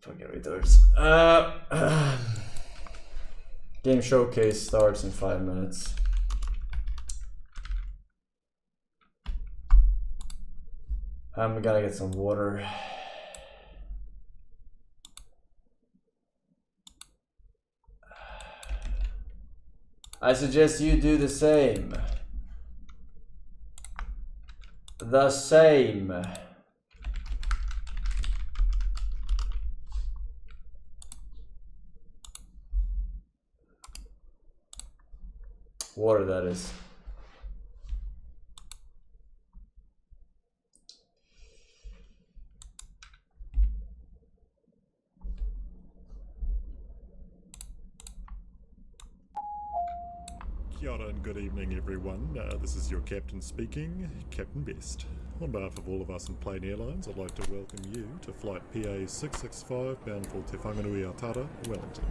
Fucking retards. Game showcase starts in 5 minutes. I'm gonna get some water. I suggest you do the same. The same. Water, that is. Kia ora and good evening, everyone. This is your captain speaking, Captain Best. On behalf of all of us in Plane Airlines, I'd like to welcome you to flight PA 665 bound for Te Whanganui Atara, Wellington.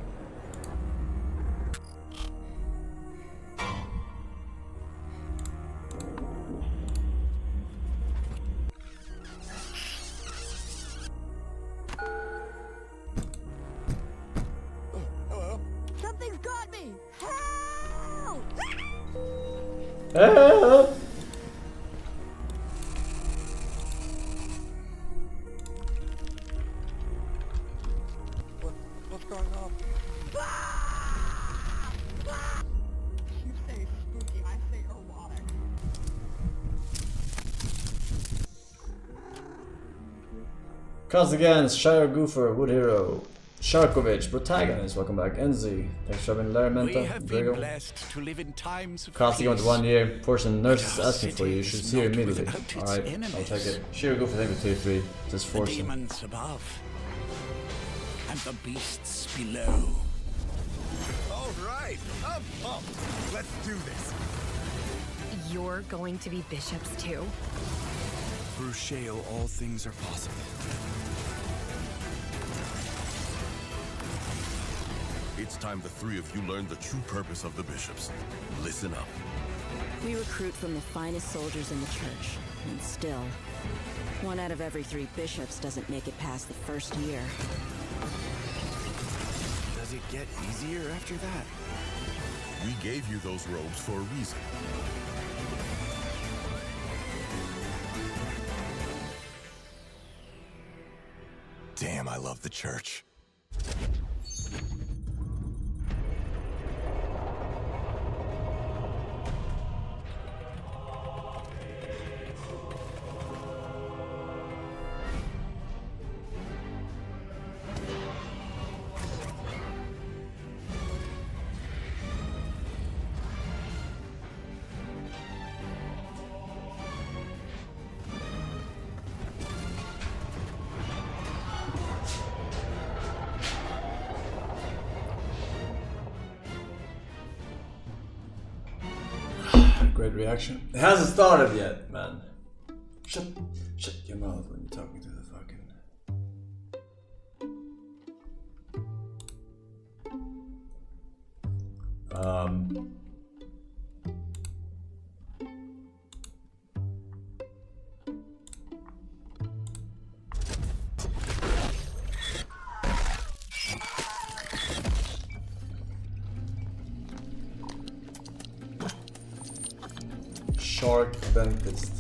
Something's got me! Help! Help! What's going on? You say spooky, I say erotic. Cast against Shire Goofer, Wood Hero, Sharkovich, protagonist, welcome back. Enzi, thanks for having Larry We Menta, have been Grego. blessed to live in times of Casting peace. with 1 year, Forsen nurse is asking for you, you should is see her not immediately. without its Alright, I'll enemies. take it. Shire Goofer, thank you for tier 3. This is The Forsen. demons above and the beasts below. All right, I'm pumped. Let's do this. You're going to be bishops too? Through Shale, all things are possible. It's time the three of you learn the true purpose of the bishops. Listen up. We recruit from the finest soldiers in the church, and still, 1 out of every 3 bishops doesn't make it past the first year. Does it get easier after that? We gave you those robes for a reason. Damn, I love the church. Great reaction. It hasn't started yet, man. Shut your mouth when you're talking to the fucking... Shark dentist.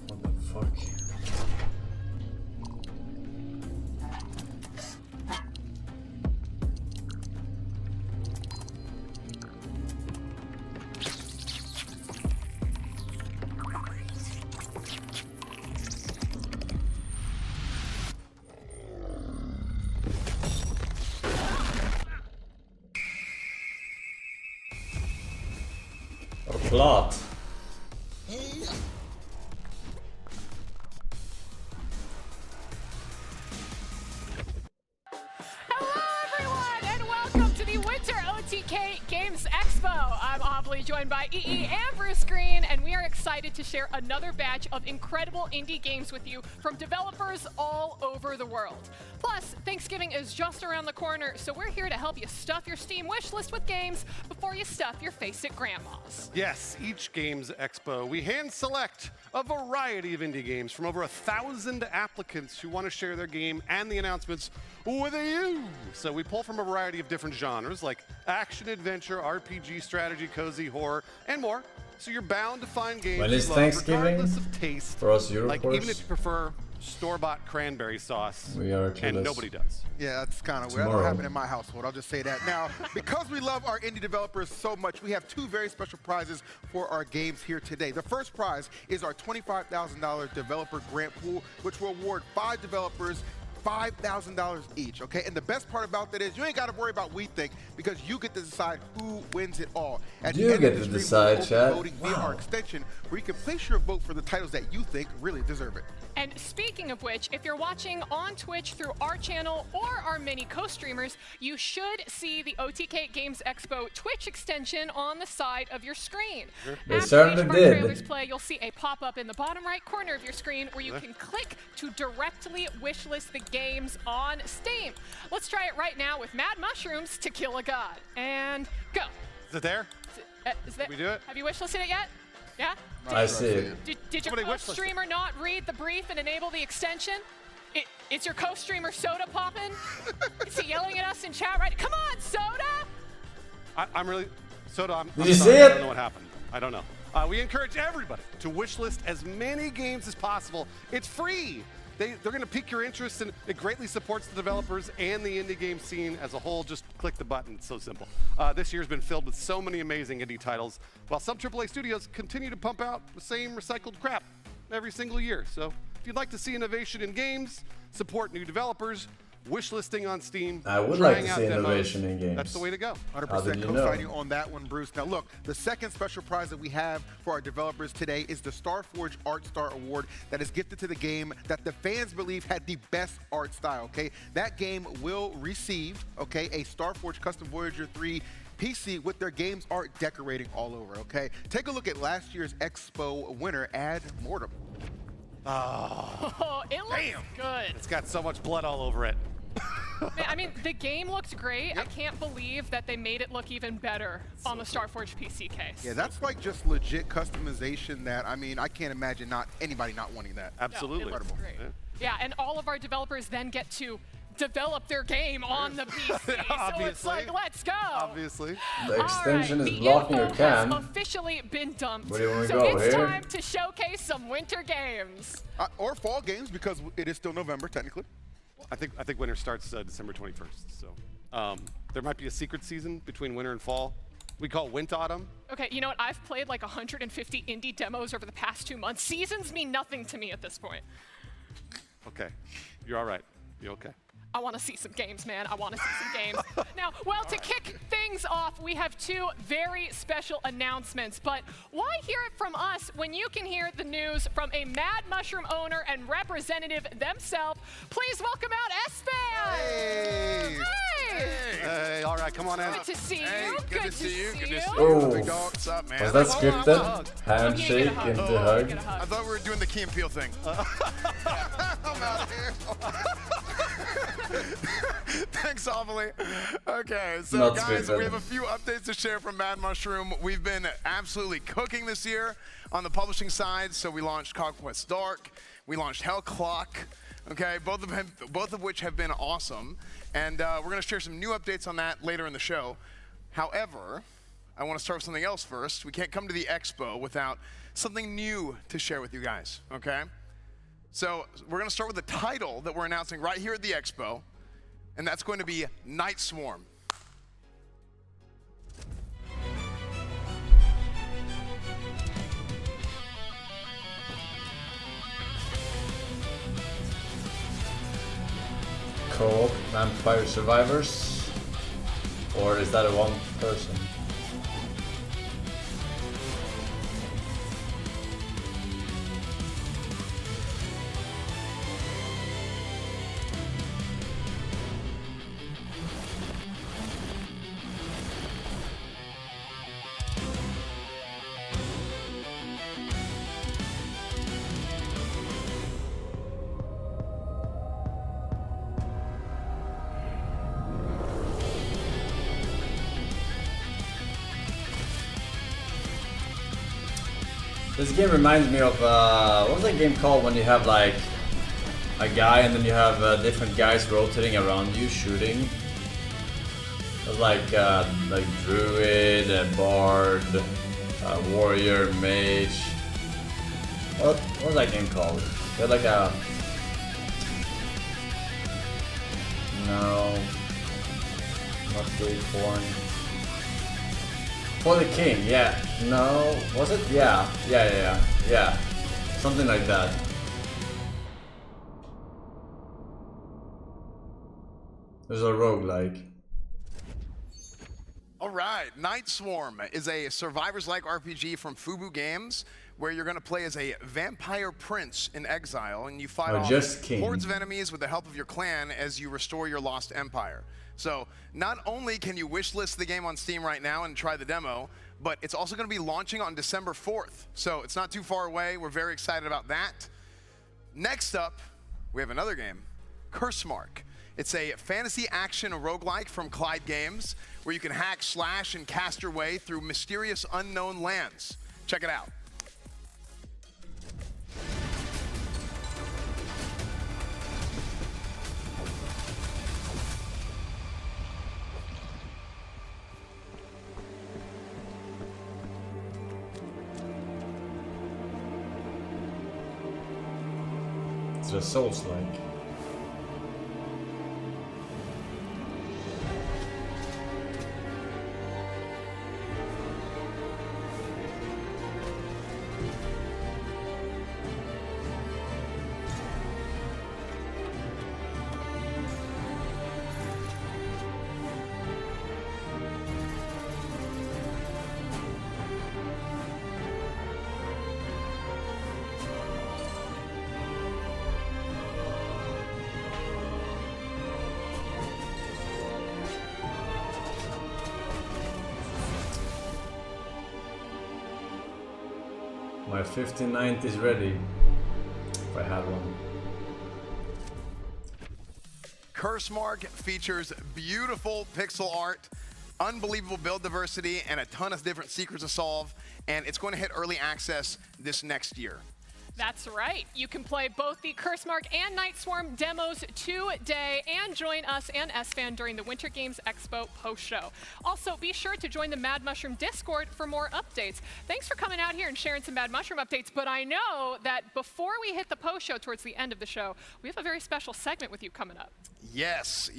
What the fuck? A plot. Hello, everyone, and welcome to the Winter OTK Games Expo. I'm Aubrey, joined by EE and Bruce Green, and we are excited excited to share another batch of incredible indie games with you from developers all over the world. Plus, Thanksgiving is just around the corner, so we're here to help you stuff your Steam wishlist with games before you stuff your face at grandma's. Yes, each Games Expo, we hand select a variety of indie games from over 1,000 applicants who want to share their game and the announcements with you. So we pull from a variety of different genres like action, adventure, RPG, strategy, cozy, horror, and more. So you're bound to find games When you is love Thanksgiving? regardless of taste. For us like Europeans? even if you prefer store-bought cranberry sauce, We are and clueless. nobody does. Yeah, that's kind of weird. That Tomorrow. don't happen in my household. I'll just say that. Now, because we love our indie developers so much, we have two very special prizes for our games here today. The first prize is our $25,000 developer grant pool, which will award 5 developers $5,000 each, okay? And the best part about that is you ain't got to worry about we think because you get to decide who wins it all. At You the end get of the to stream, we'll decide, open chat. voting via our extension where you can place your vote for the titles that you think really deserve it. And speaking of which, if you're watching on Twitch through our channel or our many co-streamers, you should see the OTK Games Expo Twitch extension on the side of your screen. They After certainly each of our did. trailers play, you'll see a pop-up in the bottom right corner of your screen where you can click to directly wishlist the games on Steam. Let's try it right now with Mad Mushrooms to Kill a God. And go. Is it there? Is that, we do it? Have you wishlisted it yet? Yeah? I see it. Did your Somebody wishlist co-streamer not read the brief and enable the extension? Is your co-streamer Soda popping? Is he yelling at us in chat right? Come on, Soda! I'm really... Soda, I'm Did you sorry, see I it? don't know what happened. I don't know. We encourage everybody to wishlist as many games as possible. It's free. They're going to pique your interest, and it greatly supports the developers and the indie game scene as a whole. Just click the button. It's so simple. This year's been filled with so many amazing indie titles, while some AAA studios continue to pump out the same recycled crap every single year. So if you'd like to see innovation in games, support new developers, wishlisting on Steam, I would like trying to out see demos, innovation in games. that's the way to go. 100% How did you co-sign know? you on that one, Bruce. Now, look, the second special prize that we have for our developers today is the Starforge Art Star Award that is gifted to the game that the fans believe had the best art style, okay? That game will receive, okay, a Starforge Custom Voyager 3 PC with their game's art decorating all over, okay? Take a look at last year's Expo winner, Ad Mortem. Oh, it looks good. It's got so much blood all over it. Man, I mean, the game looked great. I can't believe that they made it look even better on the Starforge PC case. Yeah, that's like just legit customization that, I mean, I can't imagine anybody not wanting that. Absolutely. It looks great. Yeah, and all of our developers then get to develop their game on the PC. So it's Obviously. like, let's go. Obviously. The extension All is right, blocking the your info has cam. officially been dumped. Where do you wanna so go, it's here? time to showcase some winter games. Or fall games because it is still November, technically. I think winter starts December 21st. So there might be a secret season between winter and fall. We call it Winter Autumn. Okay, you know what? I've played like 150 indie demos over the past 2 months. Seasons mean nothing to me at this point. Okay, you're all right. You're okay. I want to see some games, man. I want to see some games. Now, well, to kick things off, we have 2 very special announcements. But why hear it from us when you can hear the news from a Mad Mushroom owner and representative themselves? Please welcome out Espan! Hey! Hey! Hey, all right, come on in. Good to see you. Hey, good to see you. Good to see you. Oh. Big dog. What's up, man? Was that Hold on, hold on. scripted? Handshake Oh, into you hug? get a hug. I thought we were doing the Key and Peele thing. I'm out of here. Thanks, Awfully. Okay, so Not guys, scripted. we have a few updates to share from Mad Mushroom. We've been absolutely cooking this year on the publishing side. So we launched Conquest Dark. We launched Hell Clock. Okay, both of which have been awesome. And we're going to share some new updates on that later in the show. However, I want to start with something else first. We can't come to the Expo without something new to share with you guys, okay? So we're going to start with the title that we're announcing right here at the Expo, and that's going to be Night Swarm. Co-op Vampire Survivors? Or is that a one person? This game reminds me of what was that game called when you have like a guy and then you have different guys rotating around you shooting. It was like druid, bard, warrior, mage. What was that game called? You had like a no, not Gateborn. For the king, yeah. No, was it? Yeah. Something like that. There's a roguelike. All right, Night Swarm is a survivors-like RPG from Fubu Games, where you're going to play as a vampire prince in exile, and you fight off hordes of enemies with the help of your clan as you restore your lost empire. So not only can you wishlist the game on Steam right now and try the demo, but it's also going to be launching on December 4th. So it's not too far away. We're very excited about that. Next up, we have another game, Cursemark. It's a fantasy action roguelike from Clyde Games, where you can hack, slash, and cast your way through mysterious unknown lands. Check it out. It's a Souls-like. My 59th is ready, if I have one. Cursemark features beautiful pixel art, unbelievable build diversity, and a ton of different secrets to solve, and it's going to hit early access this next year. That's right. You can play both the Cursemark and Night Swarm demos today and join us and SFan during the Winter Games Expo post-show. Also, be sure to join the Mad Mushroom Discord for more updates. Thanks for coming out here and sharing some Mad Mushroom updates, but I know that before we hit the post-show towards the end of the show, we have a very special segment with you coming up. Yes.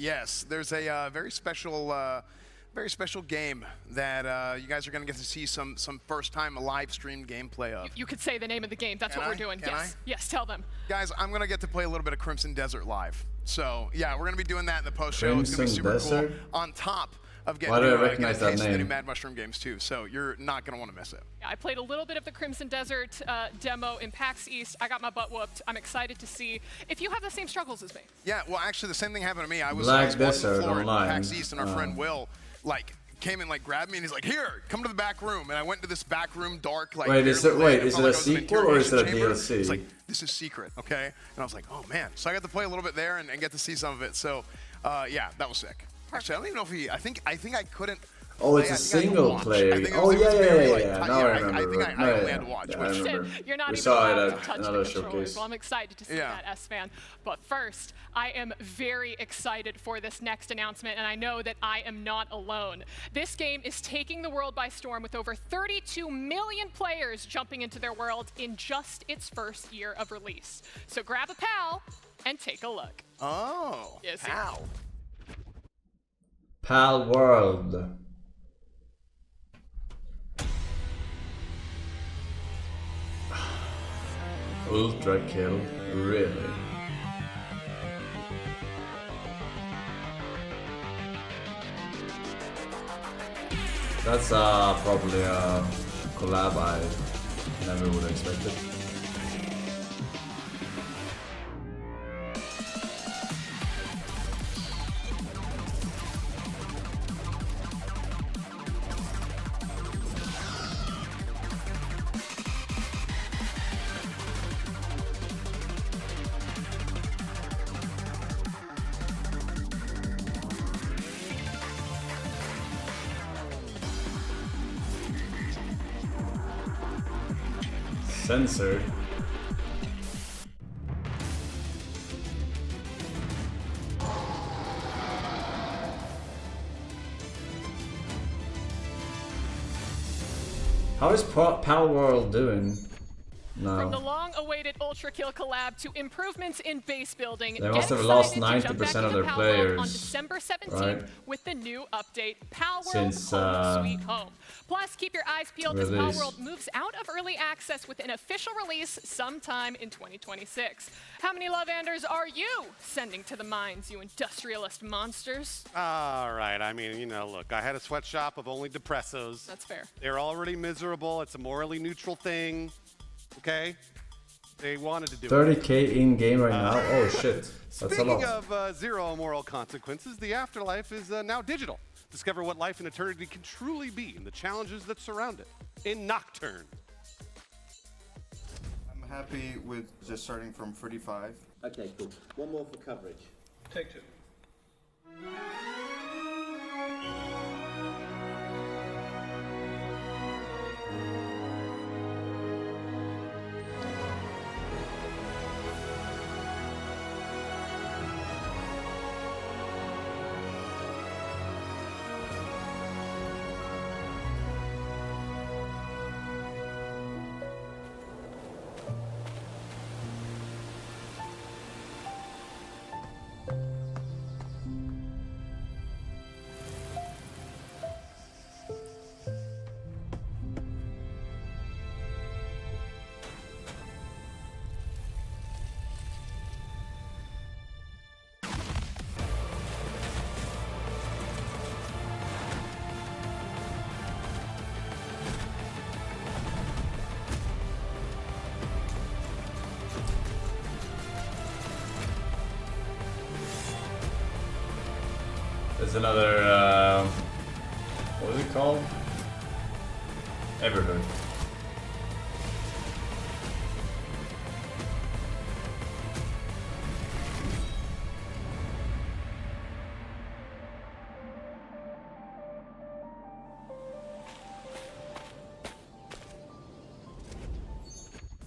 There's a very special game that you guys are going to get to see some first-time live stream gameplay of. You could say the name of the game. That's what we're doing. Yes, tell them. Guys, I'm going to get to play a little bit of Crimson Desert live. So, yeah, we're going to be doing that in the post-show. It's going to be super cool. On top of getting the new Mad Mushroom games, too. So you're not going to want to miss it. Yeah, I played a little bit of the Crimson Desert demo in PAX East. I got my butt whooped. I'm excited to see if you have the same struggles as me. Yeah, well, actually, the same thing happened to me. I was Black walking the floor online. in PAX East, and our friend Will, came and grabbed me and he's like, "Here, come to the back room." And I went to this back room, dark, Wait, is it a sequel or is it a DLC? It's like, this is secret, okay? And I was like, oh man. So I got to play a little bit there and get to see some of it. So yeah, that was sick. Actually, I don't even know if I think I couldn't. Oh, it's a single player. Oh, yeah. Now I remember. I think I only had to watch. I remember. You're not we even saw allowed it to at touch another the controllers. showcase. Well, I'm excited to see that, S-Fan. But first, I am very excited for this next announcement, and I know that I am not alone. This game is taking the world by storm with over 32 million players jumping into their world in just its first year of release. So grab a pal and take a look. Oh, yes, pal. Pal World. Ultra kill, really? That's probably a collab I never would have expected. Censored. How is Power World doing now? From the long-awaited Ultra Kill collab to improvements in base building, They must get have lost excited to jump 90% back of their into Power World players, on December 17th right? with the new update, Power World Since, Home Sweet Home. Plus, keep your eyes peeled as Power release. World moves out of early access with an official release sometime in 2026. How many Love-Anders are you sending to the mines, you industrialist monsters? All right. I mean, you know, look, I had a sweatshop of only depressos. That's fair. They're already miserable. It's a morally neutral thing. Okay? They wanted to do it. 30k in game right now. Oh shit, that's a Speaking lot. of zero moral consequences, the afterlife is now digital. Discover what life in eternity can truly be and the challenges that surround it in Nocturne. I'm happy with just starting from 45. Okay, cool. One more for coverage. Take 2. There's another, what is it called? Everhood.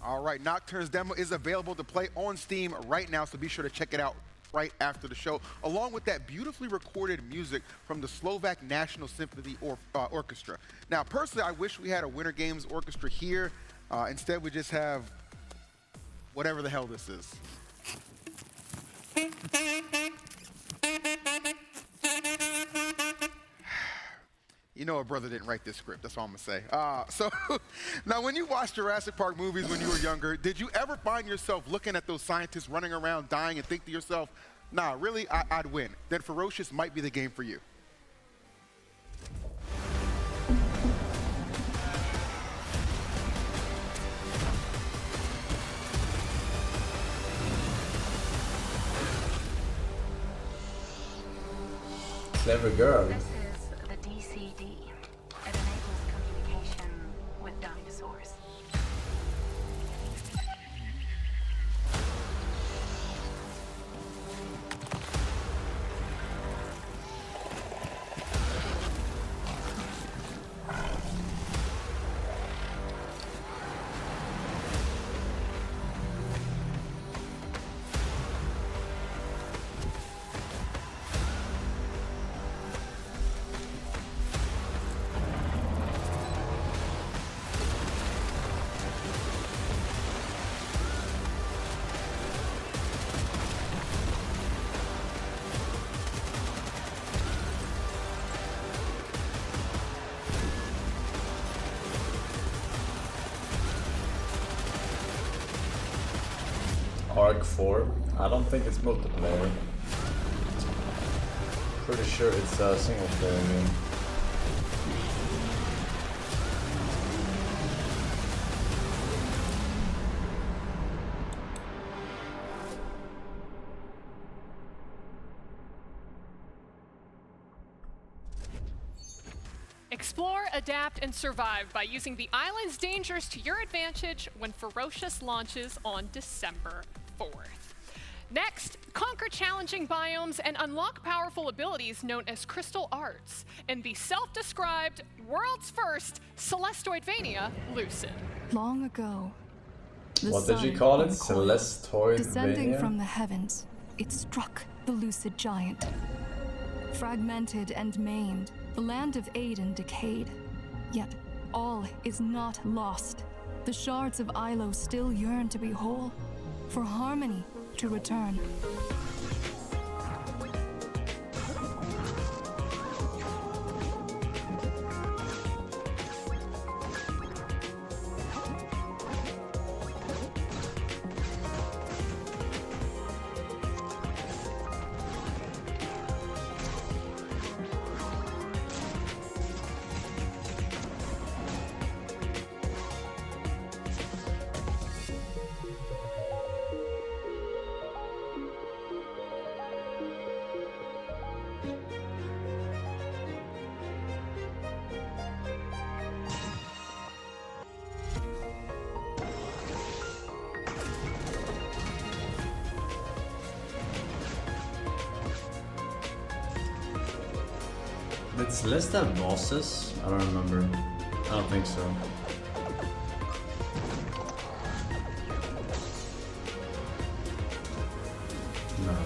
All right, Nocturne's demo is available to play on Steam right now, so be sure to check it out right after the show, along with that beautifully recorded music from the Slovak National Symphony Orchestra. Now, personally, I wish we had a Winter Games orchestra here. Instead, we just have whatever the hell this is. You know a brother didn't write this script, that's all I'm gonna say. So, now when you watched Jurassic Park movies when you were younger, did you ever find yourself looking at those scientists running around dying and think to yourself, nah, really, I'd win? Then Ferocious might be the game for you. Clever girl. This is the DCD. It enables communication with dinosaurs. Arc 4. I don't think it's multiplayer. Pretty sure it's a single player game. Explore, adapt, and survive by using the island's dangers to your advantage when Ferocious launches on December 4th. Next, conquer challenging biomes and unlock powerful abilities known as crystal arts in the self-described world's first Celesteoidvania Lucid. Long ago, The What did you sun call it? uncoiled. Descending Celestoidvania? from the heavens, it struck the lucid giant. Fragmented and maimed, the land of Aiden decayed. Yet all is not lost. The shards of Ilo still yearn to be whole, for harmony to return. Did Celeste have bosses? I don't remember. I don't think so. No.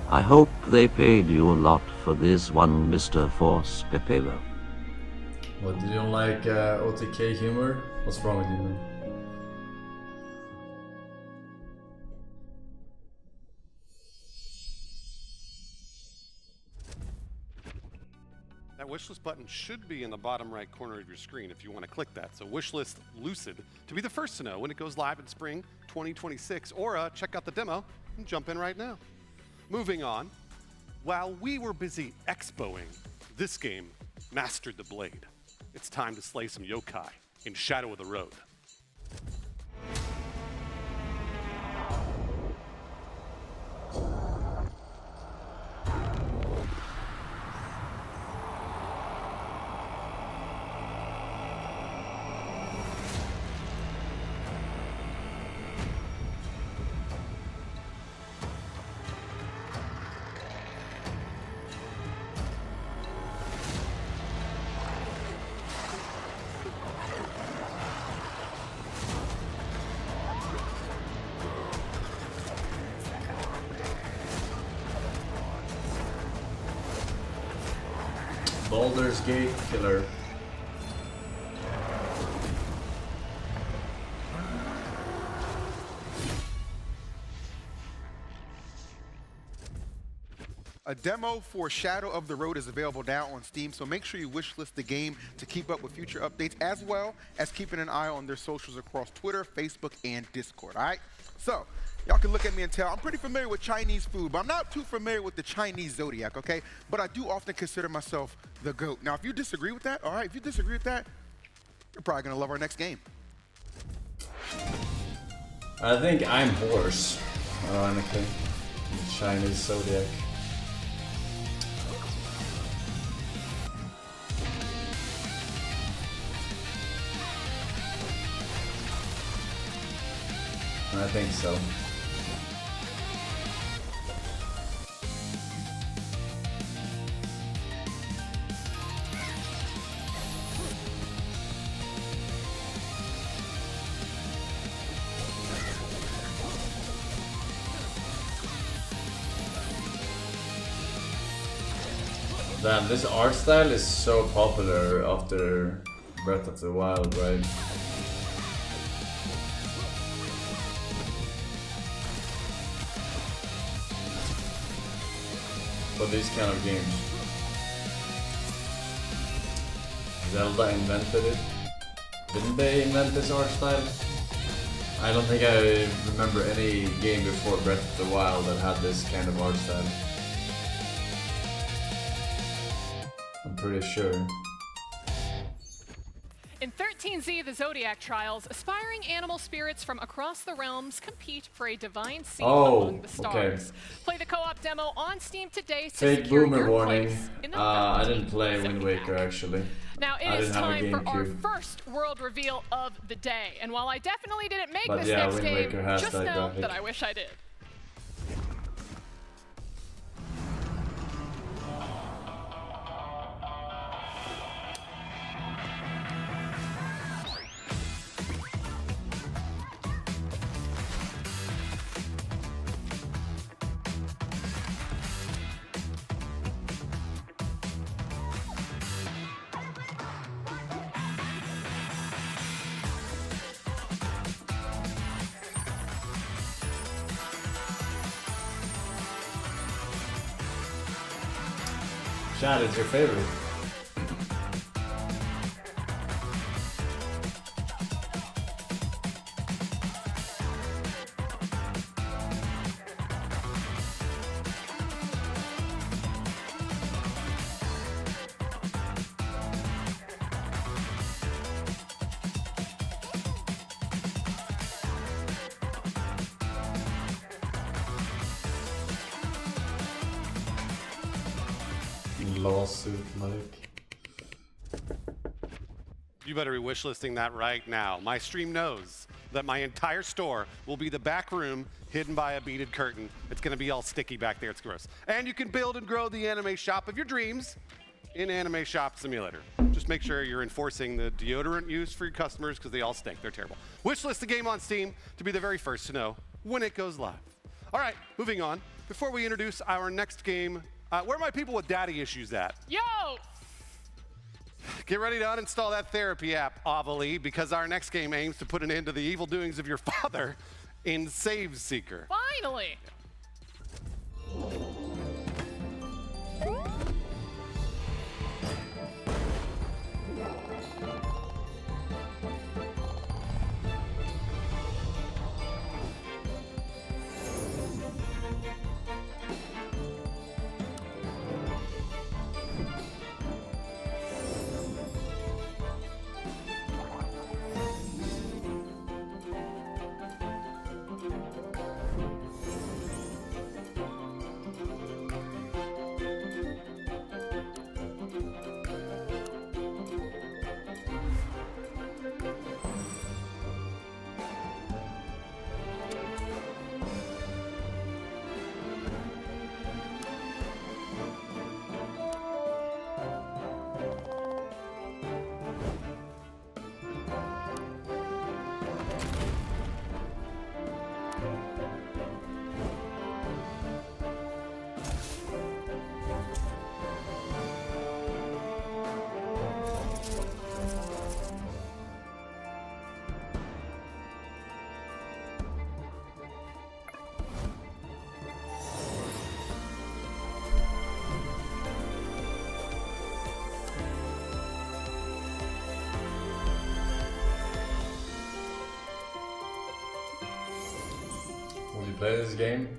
I hope they paid you a lot for this one, Mr. Force Pepeva. What, did you don't like OTK humor? What's wrong with you, man? That wishlist button should be in the bottom right corner of your screen if you want to click that. So wishlist Lucid to be the first to know when it goes live in spring 2026, or check out the demo and jump in right now. Moving on, while we were busy expoing, this game mastered the blade. It's time to slay some yokai in Shadow of the Road. Baldur's Gate killer. A demo for Shadow of the Road is available now on Steam, so make sure you wishlist the game to keep up with future updates, as well as keeping an eye on their socials across Twitter, Facebook, and Discord, all right? So, y'all can look at me and tell I'm pretty familiar with Chinese food, but I'm not too familiar with the Chinese zodiac, okay? But I do often consider myself the GOAT. Now, if you disagree with that, all right, if you disagree with that, you're probably gonna love our next game. I think I'm horse, ironically. Chinese zodiac. I think so. Damn, this art style is so popular after Breath of the Wild, right? For these kind of games. Zelda invented it. Didn't they invent this art style? I don't think I remember any game before Breath of the Wild that had this kind of art style. I'm pretty sure. In 13Z, the Zodiac Trials, aspiring animal spirits from across the realms compete for a divine seat among the stars. Okay. Play the co-op demo on Steam today to Fake secure boomer your warning. place in the I didn't play Wind Waker actually. Now I it is didn't have a time for our GameCube. first world reveal of the day. And while I definitely didn't make But this yeah, next Wind game, Waker has just that know graphic. that I wish I did. Chad, it's your favorite. Lawsuit like. You better be wishlisting that right now. My stream knows that my entire store will be the back room hidden by a beaded curtain. It's gonna be all sticky back there, it's gross. And you can build and grow the anime shop of your dreams in Anime Shop Simulator. Just make sure you're enforcing the deodorant use for your customers because they all stink, they're terrible. Wishlist the game on Steam to be the very first to know when it goes live. All right, moving on. Before we introduce our next game, where are my people with daddy issues at? Yo! Get ready to uninstall that therapy app, Avali, because our next game aims to put an end to the evil doings of your father in Save Seeker. Finally! Play this game?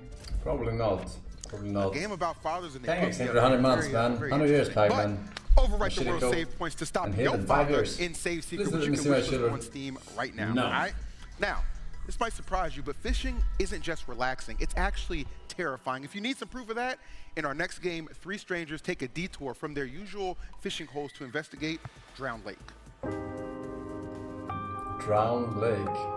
Probably not. Probably not. A game about fathers and Thanks for 100 months, man. 100 years, Pac-Man. Overwrite the world save points to stop your father in Save Secret, which you can wishlist on Steam right now. No. All right? Now, this might surprise you, but fishing isn't just relaxing. It's actually terrifying. If you need some proof of that, in our next game, 3 strangers take a detour from their usual fishing holes to investigate Drowned Lake. Drowned Lake.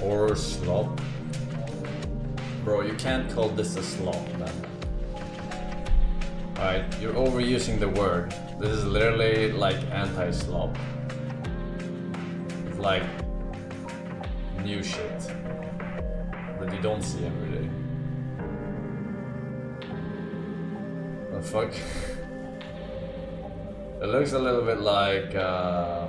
Horror slop. Bro, you can't call this a slop, man. Alright, you're overusing the word. This is literally like anti-slop. It's like new shit that you don't see every day. The fuck? It looks a little bit like a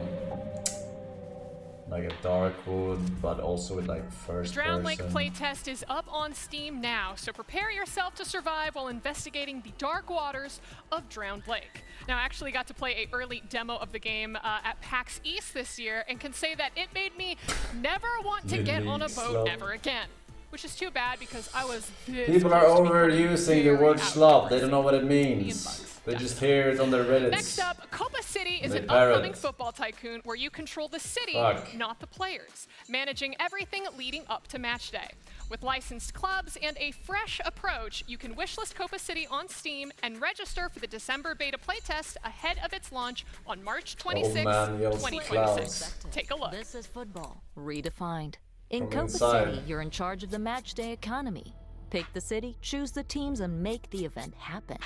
dark wood, but also with like first Drowned Lake person. playtest is up on Steam now, so prepare yourself to survive while investigating the dark waters of Drowned Lake. Now, I actually got to play an early demo of the game at PAX East this year, and can say that it made me never want to get on a boat ever again. Which is too bad because I was People are overusing the word slop. They don't know what it means. They just hear it on their Reddits. Next up, Copa City is an parrot. upcoming football tycoon where you control the city, not the players, managing everything leading up to match day. With licensed clubs and a fresh approach, you can wishlist Copa City on Steam and register for the December beta playtest ahead of its launch on March 26, 2026. Take a look. This is football, redefined. In From Copa inside. City, you're in charge of the matchday economy. Pick the city, choose the teams, and make the event happen.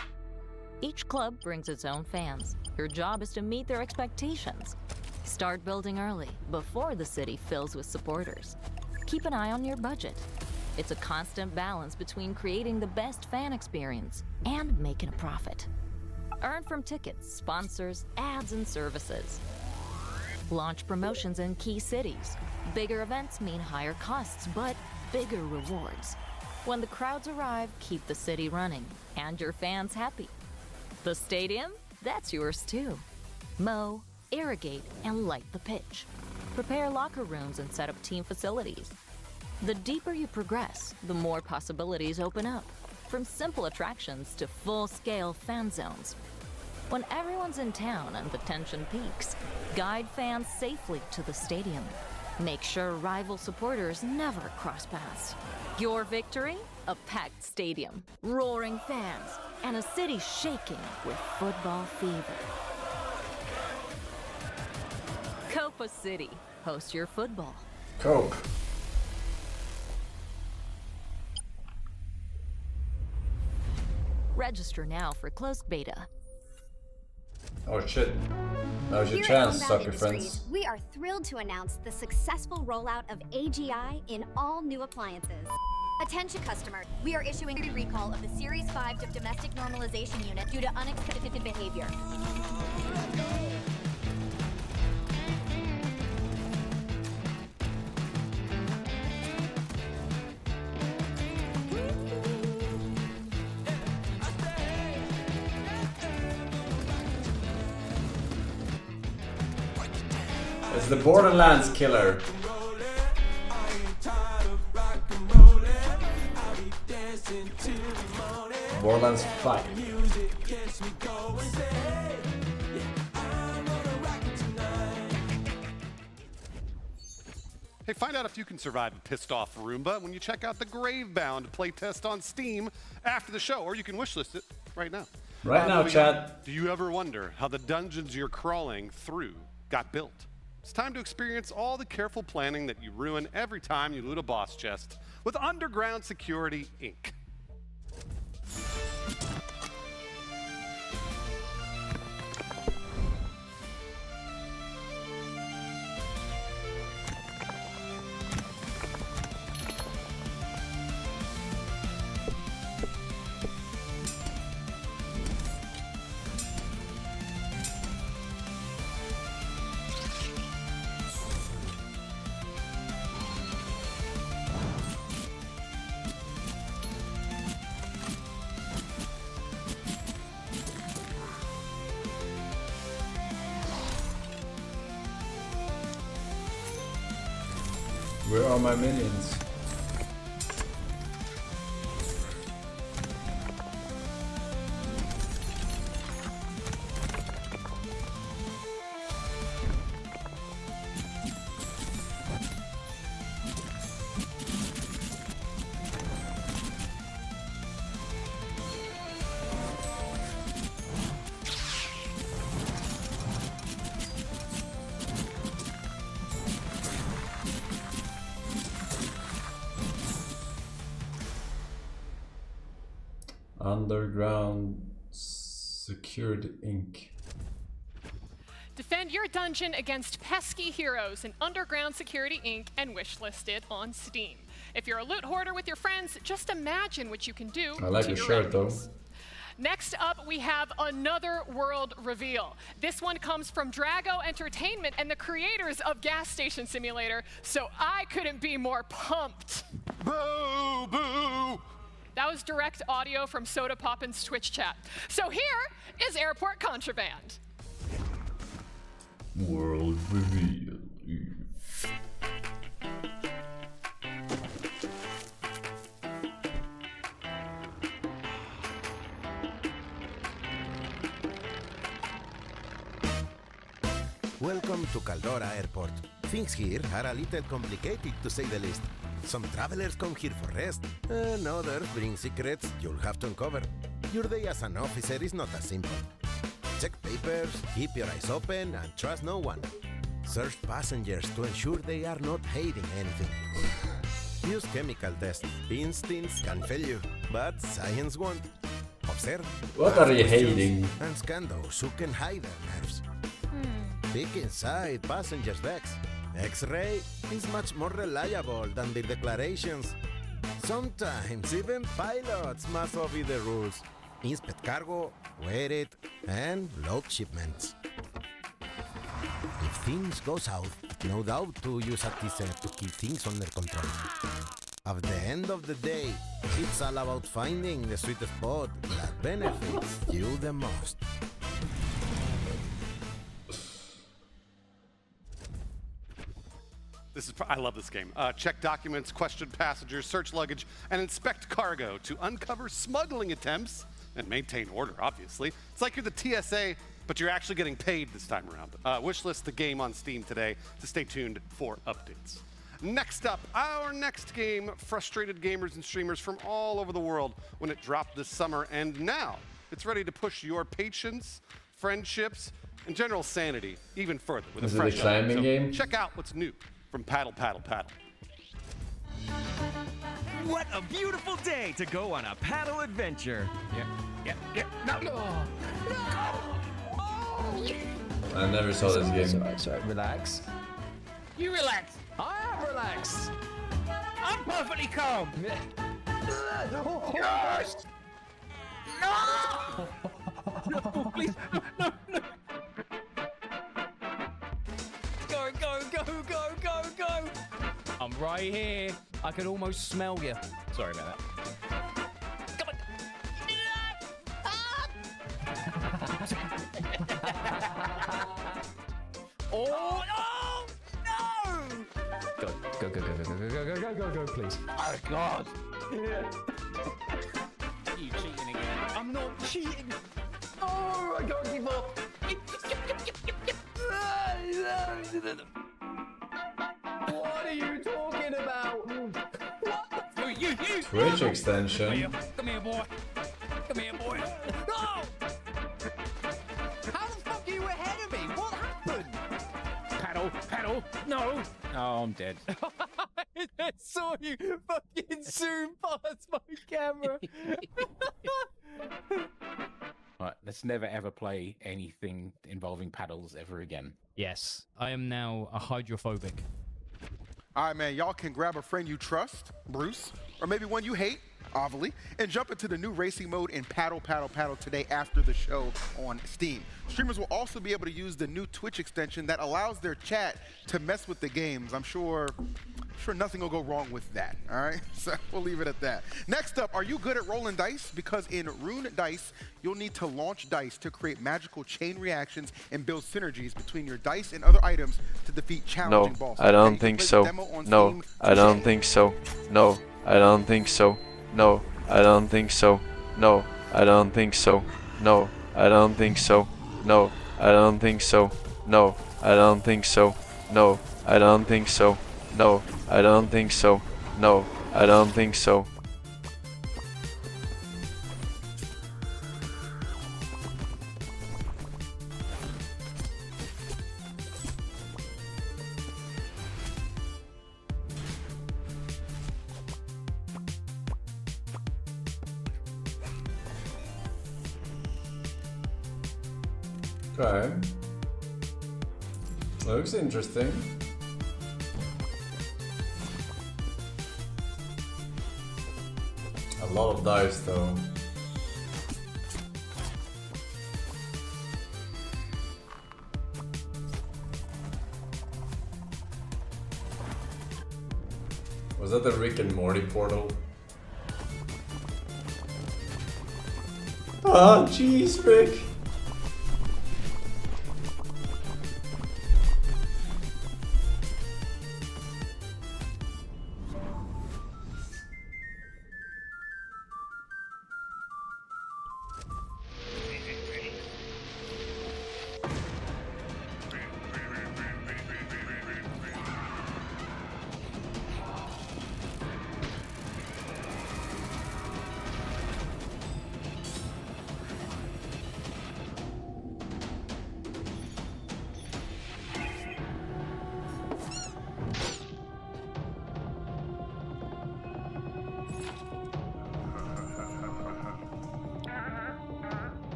Each club brings its own fans. Your job is to meet their expectations. Start building early, before the city fills with supporters. Keep an eye on your budget. It's a constant balance between creating the best fan experience and making a profit. Earn from tickets, sponsors, ads, and services. Launch promotions in key cities. Bigger events mean higher costs, but bigger rewards. When the crowds arrive, keep the city running and your fans happy. The stadium? That's yours too. Mow, irrigate, and light the pitch. Prepare locker rooms and set up team facilities. The deeper you progress, the more possibilities open up. From simple attractions to full-scale fan zones. When everyone's in town and the tension peaks, guide fans safely to the stadium. Make sure rival supporters never cross paths. Your victory? A packed stadium, roaring fans, and a city shaking with football fever. Copa City, host your football. Cope. Register now for closed beta. Oh shit. Now's your Here at chance, Homebound sucker Industries, friends. we are thrilled to announce the successful rollout of AGI in all new appliances. Attention customer, we are issuing a recall of the Series 5 domestic normalization unit due to unexpected behavior. It's the Borderlands killer. Borderlands 5. Hey, find out if you can survive a pissed off Roomba when you check out the Gravebound playtest on Steam after the show, or you can wishlist it right now. Right now, moving on. chat. Do you ever wonder how the dungeons you're crawling through got built? It's time to experience all the careful planning that you ruin every time you loot a boss chest with Underground Security Inc. Where are my minions? Underground Security Inc. Defend your dungeon against pesky heroes in Underground Security Inc. and wishlist it on Steam. If you're a loot hoarder with your friends, just imagine what you can do. I like to your your shirt though. enemies. Next up, we have another world reveal. This one comes from Drago Entertainment and the creators of Gas Station Simulator, so I couldn't be more pumped. Boo! Boo! That was direct audio from Soda Poppin's Twitch chat. So here is Airport Contraband. World reveal. Welcome to Caldora Airport. Things here are a little complicated to say the least. Some travelers come here for rest, and others bring secrets you'll have to uncover. Your day as an officer is not as simple. Check papers, keep your eyes open, and trust no one. Search passengers to ensure they are not hiding anything. Use chemical tests. Instincts can fail you, but science won't. Observe. What are you ask questions, hating? And scan those who can hide their nerves. Peek inside passengers' bags. X-ray is much more reliable than the declarations. Sometimes even pilots must obey the rules. Inspect cargo, wear it, and load shipments. If things go south, no doubt to use a teaser to keep things under control. At the end of the day, it's all about finding the sweet spot that benefits you the most. I love this game. Check documents, question passengers, search luggage, and inspect cargo to uncover smuggling attempts and maintain order, obviously. It's like you're the TSA, but you're actually getting paid this time around. Wishlist the game on Steam today to stay tuned for updates. Next up, our next game frustrated gamers and streamers from all over the world when it dropped this summer, and now it's ready to push your patience, friendships, and general sanity even further with Is a it a fresh climbing update. game? Check out what's new from Paddle Paddle Paddle. What a beautiful day to go on a paddle adventure. No. I never saw this game. Sorry, relax. You relax. I am relaxed. I'm perfectly calm. Yes! No! No, please. No. Go. I'm right here. I can almost smell you. Sorry about that. Come on. Oh, no! Go, please. Oh, God. You cheating again. I'm not cheating. Oh, I can't give up. What are you talking about? What? You. Twitch extension. Come here, boy. No! How the fuck are you ahead of me? What happened? Paddle. No. Oh, I'm dead. I saw you fucking zoom past my camera. Right, let's never ever play anything involving paddles ever again. Yes, I am now a hydrophobic. All right, man, y'all can grab a friend you trust, Bruce, or maybe one you hate, Ovally, and jump into the new racing mode in Paddle Paddle Paddle today after the show on Steam. Streamers will also be able to use the new Twitch extension that allows their chat to mess with the games. I'm sure nothing will go wrong with that, all right? So we'll leave it at that. Next up, are you good at rolling dice? Because in Rune Dice, you'll need to launch dice to create magical chain reactions and build synergies between your dice and other items to defeat challenging bosses. I don't think so. No, I don't think so. No, I don't think so. No, I don't think so. No, I don't think so. No, I don't think so. No, I don't think so. No, I don't think so. No, I don't think so. No, I don't think so. No, I don't think so. Okay. Looks interesting. A lot of dice though. Was that the Rick and Morty portal? Oh jeez, Rick.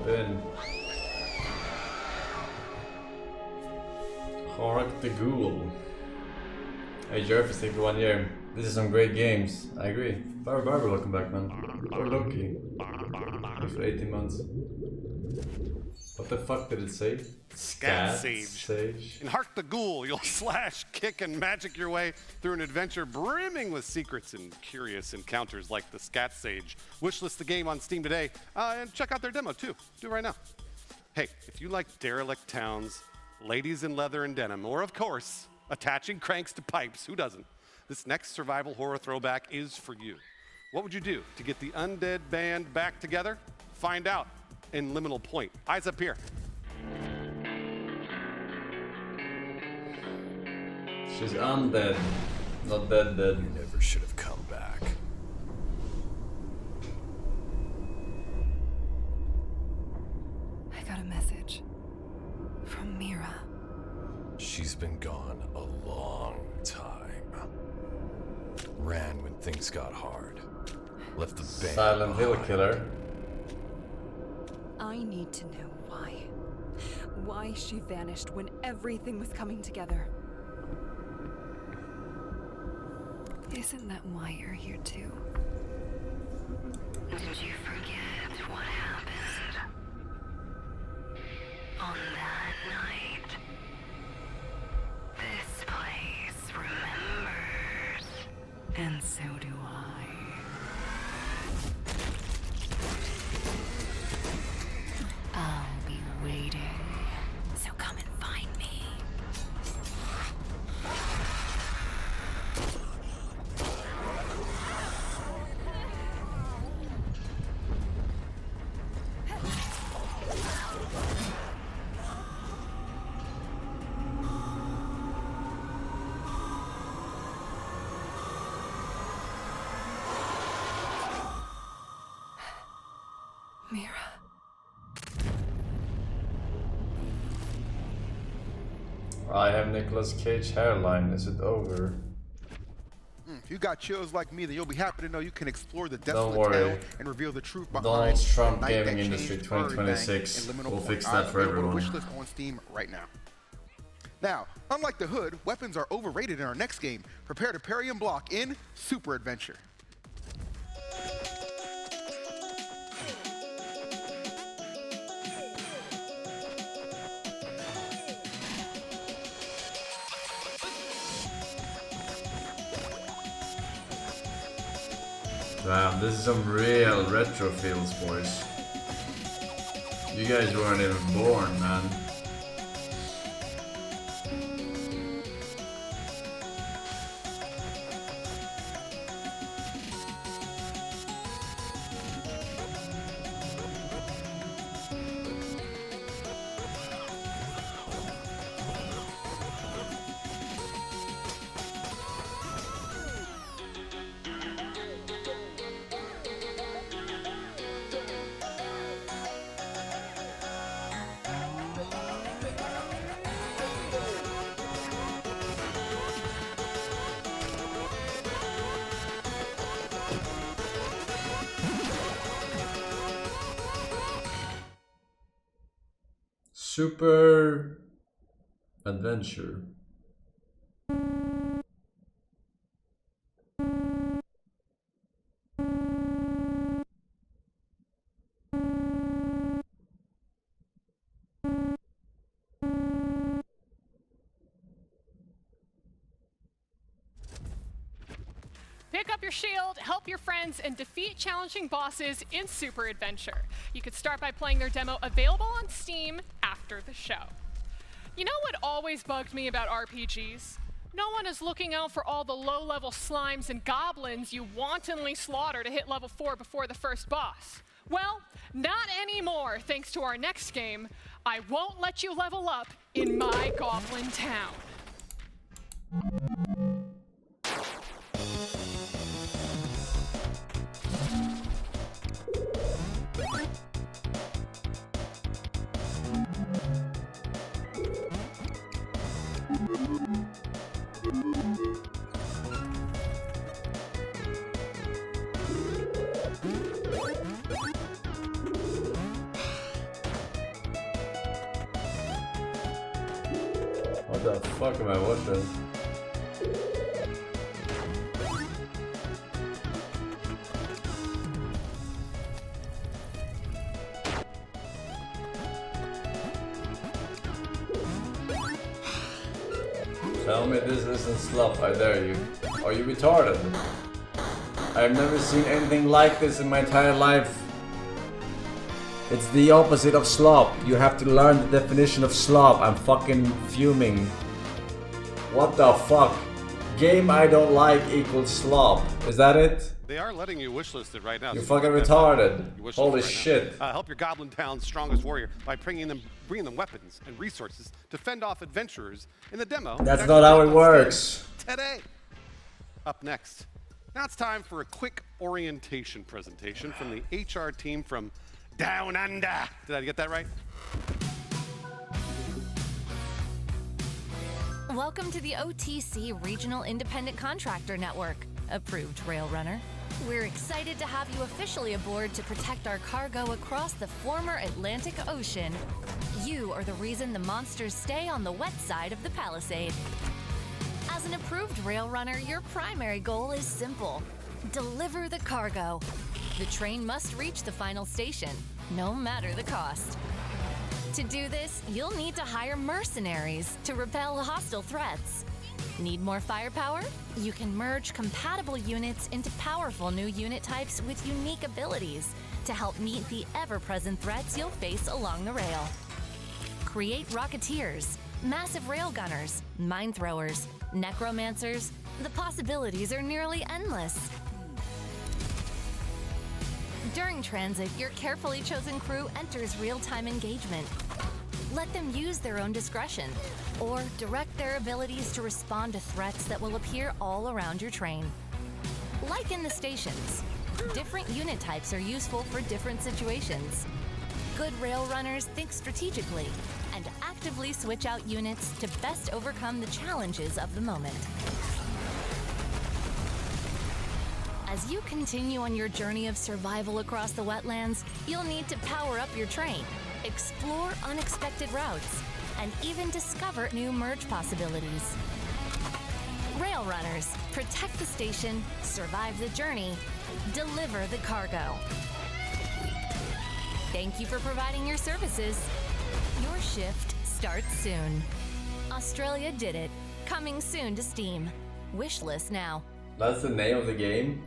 Hop in. Hark the Ghoul. Hey Jervis, thank you for 1 year. This is some great games. I agree. Barber, welcome back, man. Or Loki. Thanks for 18 months. What the fuck did it say? Scat Sage. In Hark the Ghoul, you'll slash, kick, and magic your way through an adventure brimming with secrets and curious encounters like the Scat Sage. Wishlist the game on Steam today, and check out their demo too. Do it right now. Hey, if you like derelict towns, ladies in leather and denim, or of course, attaching cranks to pipes, who doesn't? This next survival horror throwback is for you. What would you do to get the undead band back together? Find out in Liminal Point. Eyes up here. She's undead, not dead. You never should have come back. I got a message from Mira. She's been gone a long time. Ran when things got hard. Left the band Silent Hill behind. Killer. I need to know why. Why she vanished when everything was coming together. Isn't that why you're here too? Did you forget what happened on that night? This place remembers, and so do I. I'll be waiting, so come and find me. Mira. I have Nicolas Cage hairline. Is it over? If you got chills like me, then you'll be happy to know you can explore the Don't desolate worry. tale and reveal the truth behind Donald Trump the night gaming that industry changed everything 2026. in Liminal We'll Point. fix that for Available to everyone. Wishlist on Steam right now. Now, unlike the Hood, weapons are overrated in our next game. Prepare to parry and block in Super Adventure. Damn, this is some real retro feels, boys. You guys weren't even born, man. Super Adventure. Pick up your shield, help your friends, and defeat challenging bosses in Super Adventure. You could start by playing their demo, available on Steam after the show. You know what always bugged me about RPGs? No one is looking out for all the low-level slimes and goblins you wantonly slaughter to hit level 4 before the first boss. Well, not anymore, thanks to our next game, I Won't Let You Level Up in My Goblin Town. What the fuck am I watching? Tell me this isn't slop, I dare you. Are you retarded? I've never seen anything like this in my entire life. It's the opposite of slop. You have to learn the definition of slop. I'm fucking fuming. What the fuck? Game I don't like equals slop. Is that it? They are letting you wishlist it right now. You're so fucking get that retarded. you wishlist Holy it right shit. now. Help your Goblin Town's strongest warrior by bringing them weapons and resources to fend off adventurers in the demo. That's not how it works. Today. Up next. Now it's time for a quick orientation presentation from the HR team from Down Under. Did I get that right? Welcome to the OTC Regional Independent Contractor Network, approved rail runner. We're excited to have you officially aboard to protect our cargo across the former Atlantic Ocean. You are the reason the monsters stay on the wet side of the Palisade. As an approved rail runner, your primary goal is simple: deliver the cargo. The train must reach the final station, no matter the cost. To do this, you'll need to hire mercenaries to repel hostile threats. Need more firepower? You can merge compatible units into powerful new unit types with unique abilities to help meet the ever-present threats you'll face along the rail. Create Rocketeers, massive railgunners, mine throwers, necromancers. The possibilities are nearly endless. During transit, your carefully chosen crew enters real-time engagement. Let them use their own discretion, or direct their abilities to respond to threats that will appear all around your train. Like in the stations, different unit types are useful for different situations. Good rail runners think strategically and actively switch out units to best overcome the challenges of the moment. As you continue on your journey of survival across the wetlands, you'll need to power up your train, explore unexpected routes, and even discover new merge possibilities. Rail runners, protect the station, survive the journey, deliver the cargo. Thank you for providing your services. Your shift starts soon. Australia did it. Coming soon to Steam. Wishlist now. That's the name of the game?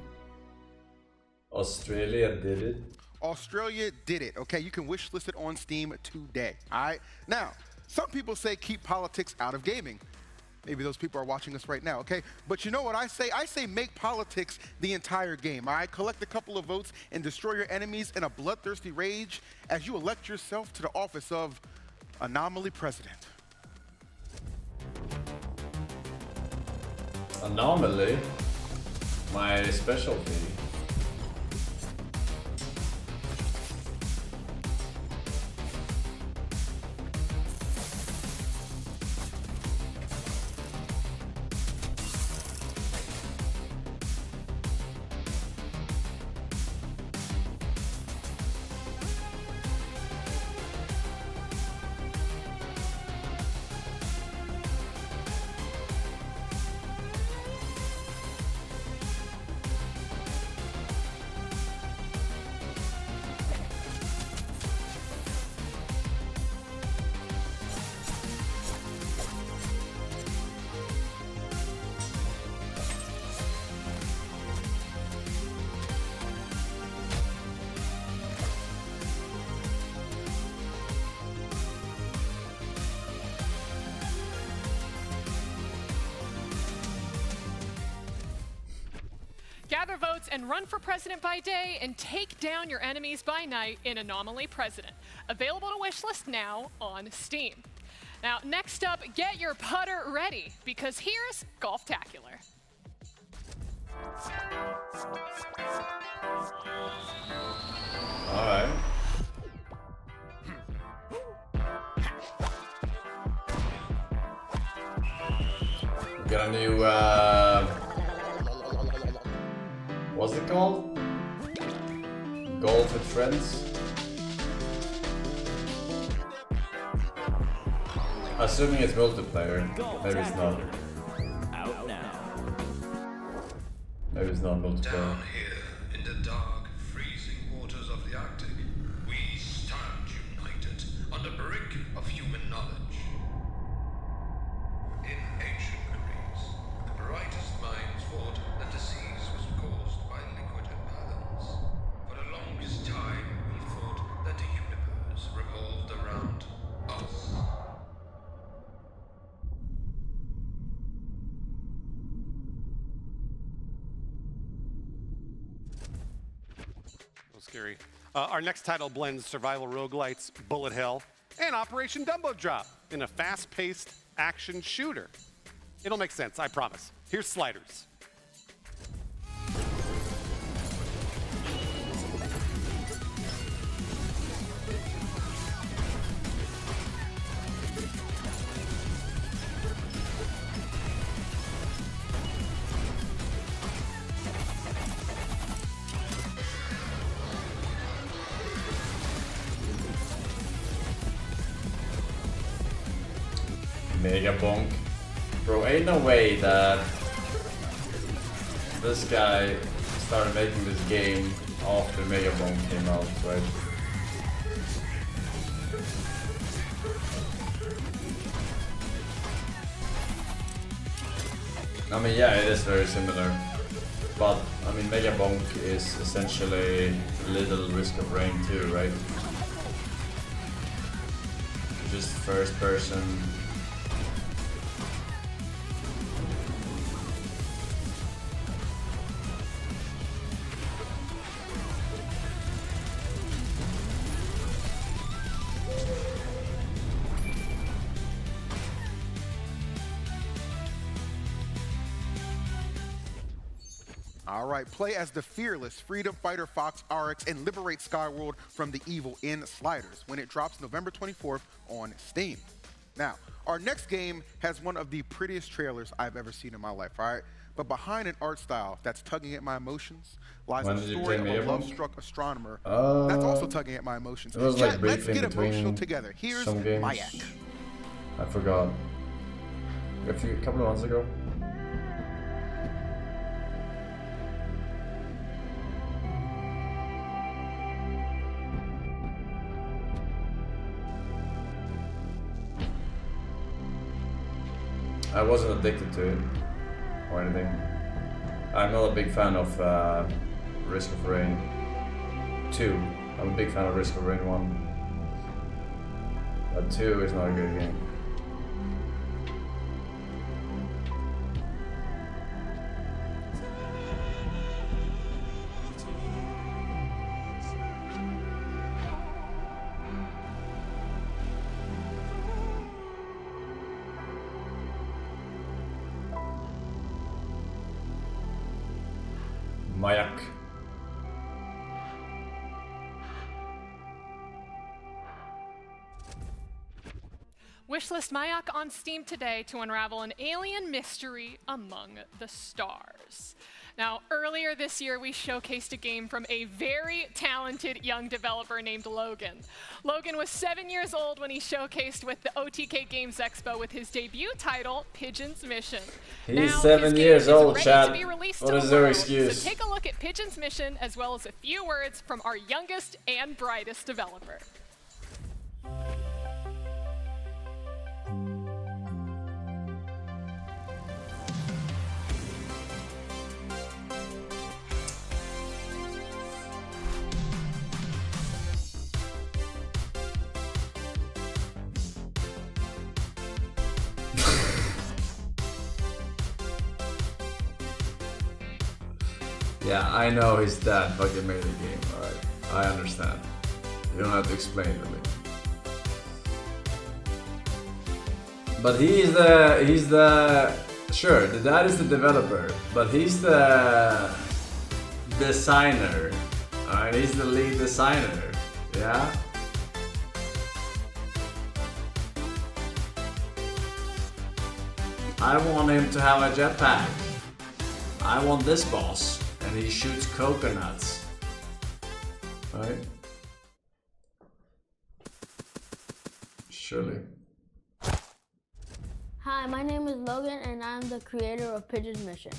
Australia did it? Australia did it, okay? You can wishlist it on Steam today, all right? Now, some people say keep politics out of gaming. Maybe those people are watching us right now, okay? But you know what I say? I say make politics the entire game, all right? Collect a couple of votes and destroy your enemies in a bloodthirsty rage as you elect yourself to the office of Anomaly President. Anomaly? My specialty. Gather votes and run for president by day and take down your enemies by night in Anomaly President. Available to wishlist now on Steam. Now, next up, get your putter ready because here's Golftacular. All right. We got a new, what's it called? Golf with Friends? Assuming it's multiplayer. Maybe it's not. Out now. Maybe it's not multiplayer. Down here in the dark, freezing waters of the Arctic, we stand united on the brink of human knowledge. In ancient Greece, the brightest minds thought that disease was caused by liquid imbalance. For the longest time, we thought that the universe revolved around us. Scary. Our next title blends survival roguelites, bullet hell, and Operation Dumbo Drop in a fast-paced action shooter. It'll make sense, I promise. Here's Sliders. Mega bonk. Bro, ain't no way that this guy started making this game after Mega bonk came out, right? I mean, yeah, it is very similar. But, I mean, Mega bonk is essentially Little Risk of Rain too, right? Just first person. All right, play as the fearless freedom fighter Fox RX and liberate Skyworld from the evil in Sliders when it drops November 24th on Steam. Now, our next game has one of the prettiest trailers I've ever seen in my life, all right? But behind an art style that's tugging at my emotions lies a story of a love-struck astronomer that's also tugging at my emotions. It was like Let's get between emotional together. Here's some games. Mayak. I forgot. A couple of months ago. I wasn't addicted to it or anything. I'm not a big fan of Risk of Rain 2. I'm a big fan of Risk of Rain 1. But 2 is not a good game. Mayak. Wishlist Mayak on Steam today to unravel an alien mystery among the stars. Now, earlier this year, we showcased a game from a very talented young developer named Logan. Logan was 7 years old when he showcased with the OTK Games Expo with his debut title, Pigeon's Mission. He's now, 7 years old, Chad. What is their excuse? So take a look at Pigeon's Mission as well as a few words from our youngest and brightest developer. Yeah, I know his dad fucking made the game, alright. I understand. You don't have to explain it to me. But he's the sure, the dad is the developer, but he's the designer. Alright, he's the lead designer. Yeah? I want him to have a jetpack. I want this boss. And he shoots coconuts. Right? Surely. Hi, my name is Logan, and I'm the creator of Pigeon's Mission.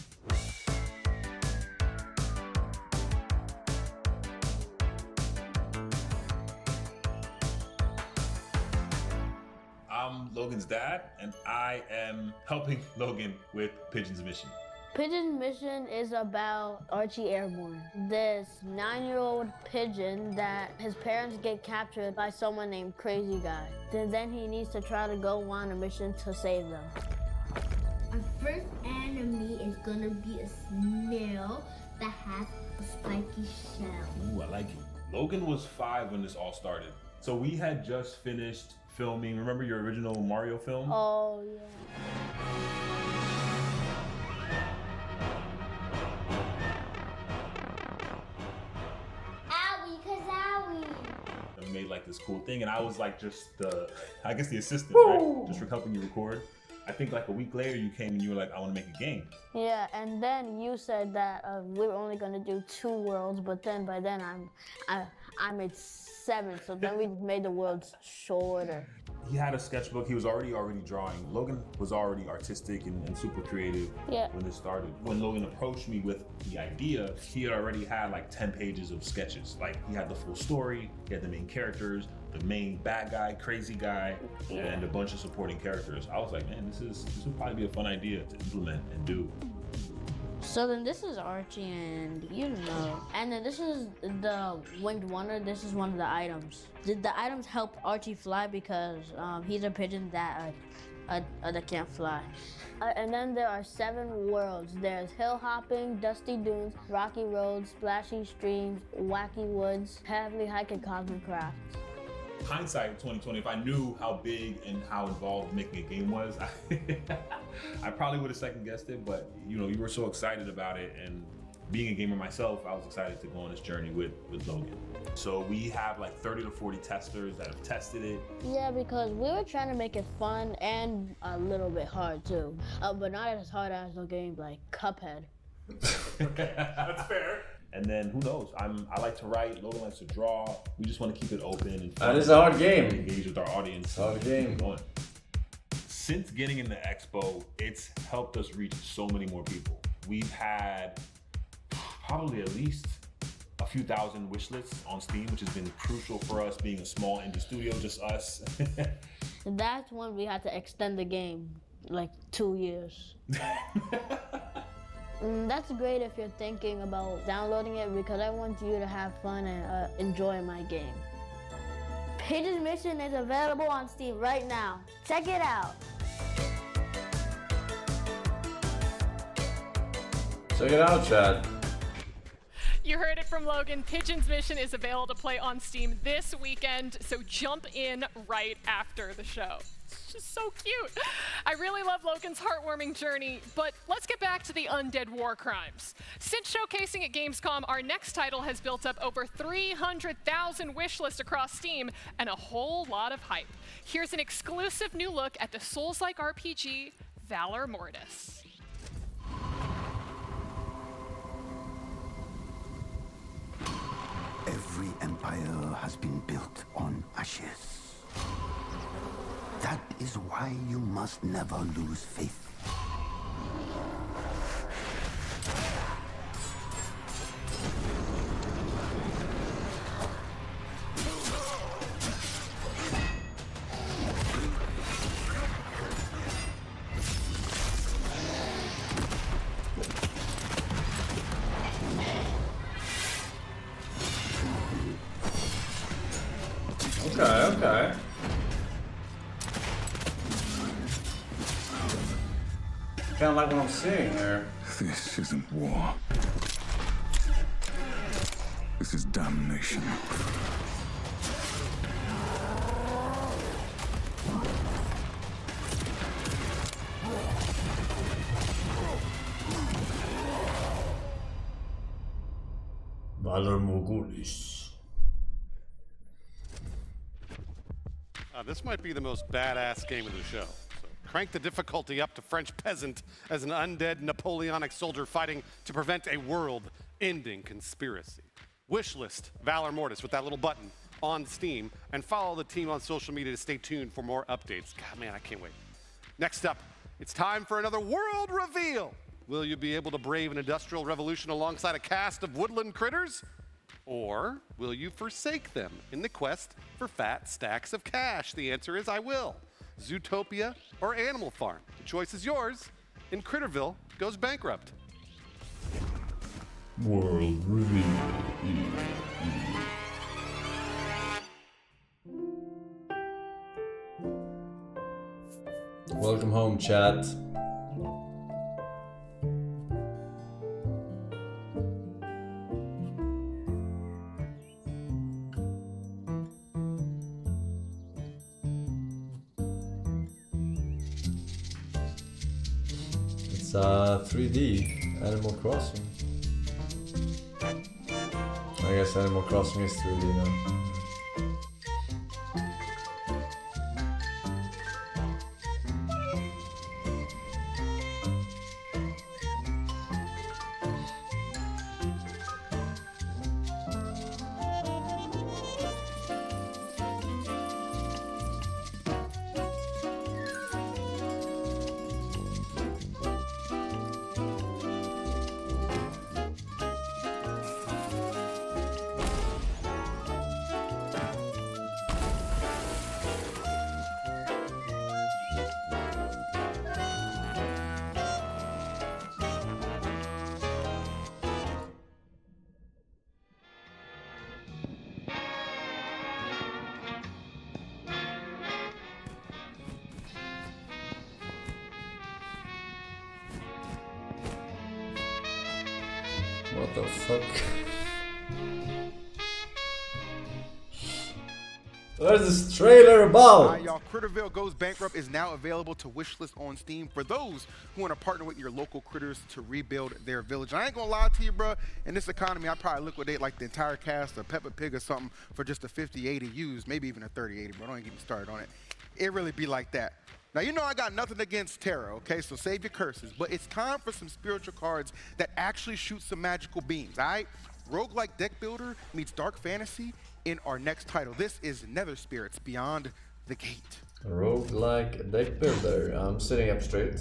I'm Logan's dad, and I am helping Logan with Pigeon's Mission. Pigeon's Mission is about Archie Airborne, this 9-year-old pigeon that his parents get captured by someone named Crazy Guy. Then he needs to try to go on a mission to save them. Our first enemy is gonna be a snail that has a spiky shell. Ooh, I like it. Logan was 5 when this all started. So we had just finished filming, remember your original Mario film? Oh, yeah. And we made like this cool thing, and I was like just the, I guess the assistant, right? Just for helping you record. I think like a week later you came and you were like, I want to make a game. Yeah, and then you said that we were only gonna do 2 worlds, but then by then I made 7, so then we made the worlds shorter. He had a sketchbook. He was already drawing. Logan was already artistic and super creative when this started. When Logan approached me with the idea, he had already had like 10 pages of sketches. Like he had the full story, he had the main characters, the main bad guy, crazy guy, and a bunch of supporting characters. I was like, man, this would probably be a fun idea to implement and do. So then this is Archie, and you know. And then this is the Winged Wonder. This is one of the items. The items help Archie fly because he's a pigeon that can't fly. And then there are 7 worlds. There's hill hopping, dusty dunes, rocky roads, splashy streams, wacky woods, heavily hiking cosmic crafts. Hindsight 2020, if I knew how big and how involved making a game was, I probably would have second guessed it, but you know, you were so excited about it, and being a gamer myself, I was excited to go on this journey with Logan. So we have like 30 to 40 testers that have tested it. Yeah, because we were trying to make it fun and a little bit hard too, but not as hard as the game like Cuphead. That's fair. And then who knows? I like to write. Logan likes to draw. We just want to keep it open and fun. That is a hard game. Engage with our audience. Hard game. Since getting into Expo, it's helped us reach so many more people. We've had probably at least a few thousand wish lists on Steam, which has been crucial for us being a small indie studio, just us. That's when we had to extend the game like 2 years. That's great if you're thinking about downloading it, because I want you to have fun and enjoy my game. Pigeon's Mission is available on Steam right now. Check it out. Check it out, Chad. You heard it from Logan. Pigeon's Mission is available to play on Steam this weekend, so jump in right after the show. It's just so cute. I really love Logan's heartwarming journey, but let's get back to the undead war crimes. Since showcasing at Gamescom, our next title has built up over 300,000 wishlists across Steam and a whole lot of hype. Here's an exclusive new look at the Souls-like RPG, Valor Mortis. Every empire has been built on ashes. That is why you must never lose faith. Okay. Kind of like what I'm seeing here. This isn't war. This is damnation. Valor Morgulis. This might be the most badass game of the show. So crank the difficulty up to French peasant as an undead Napoleonic soldier fighting to prevent a world-ending conspiracy. Wishlist Valor Mortis with that little button on Steam, and follow the team on social media to stay tuned for more updates. God, man, I can't wait. Next up, It's time for another world reveal. Will you be able to brave an industrial revolution alongside a cast of woodland critters? Or will you forsake them in the quest for fat stacks of cash? The answer is I will. Zootopia or Animal Farm? The choice is yours, and Critterville goes bankrupt. World reveal. Welcome home, chat. It's 3D Animal Crossing. I guess Animal Crossing is 3D now. What the fuck? What is this trailer about? Alright, y'all, Critterville Goes Bankrupt is now available to wishlist on Steam for those who want to partner with your local critters to rebuild their village. I ain't gonna lie to you, bro. In this economy, I'd probably liquidate like the entire cast of Peppa Pig or something for just a 50-80 used, maybe even a 30-80, bro. Don't even get me started on it. It really be like that. Now, you know I got nothing against tarot, okay? So save your curses. But it's time for some spiritual cards that actually shoot some magical beams, all right? Roguelike deck builder meets dark fantasy in our next title. This is Nether Spirits Beyond the Gate. Roguelike deck builder. I'm sitting up straight.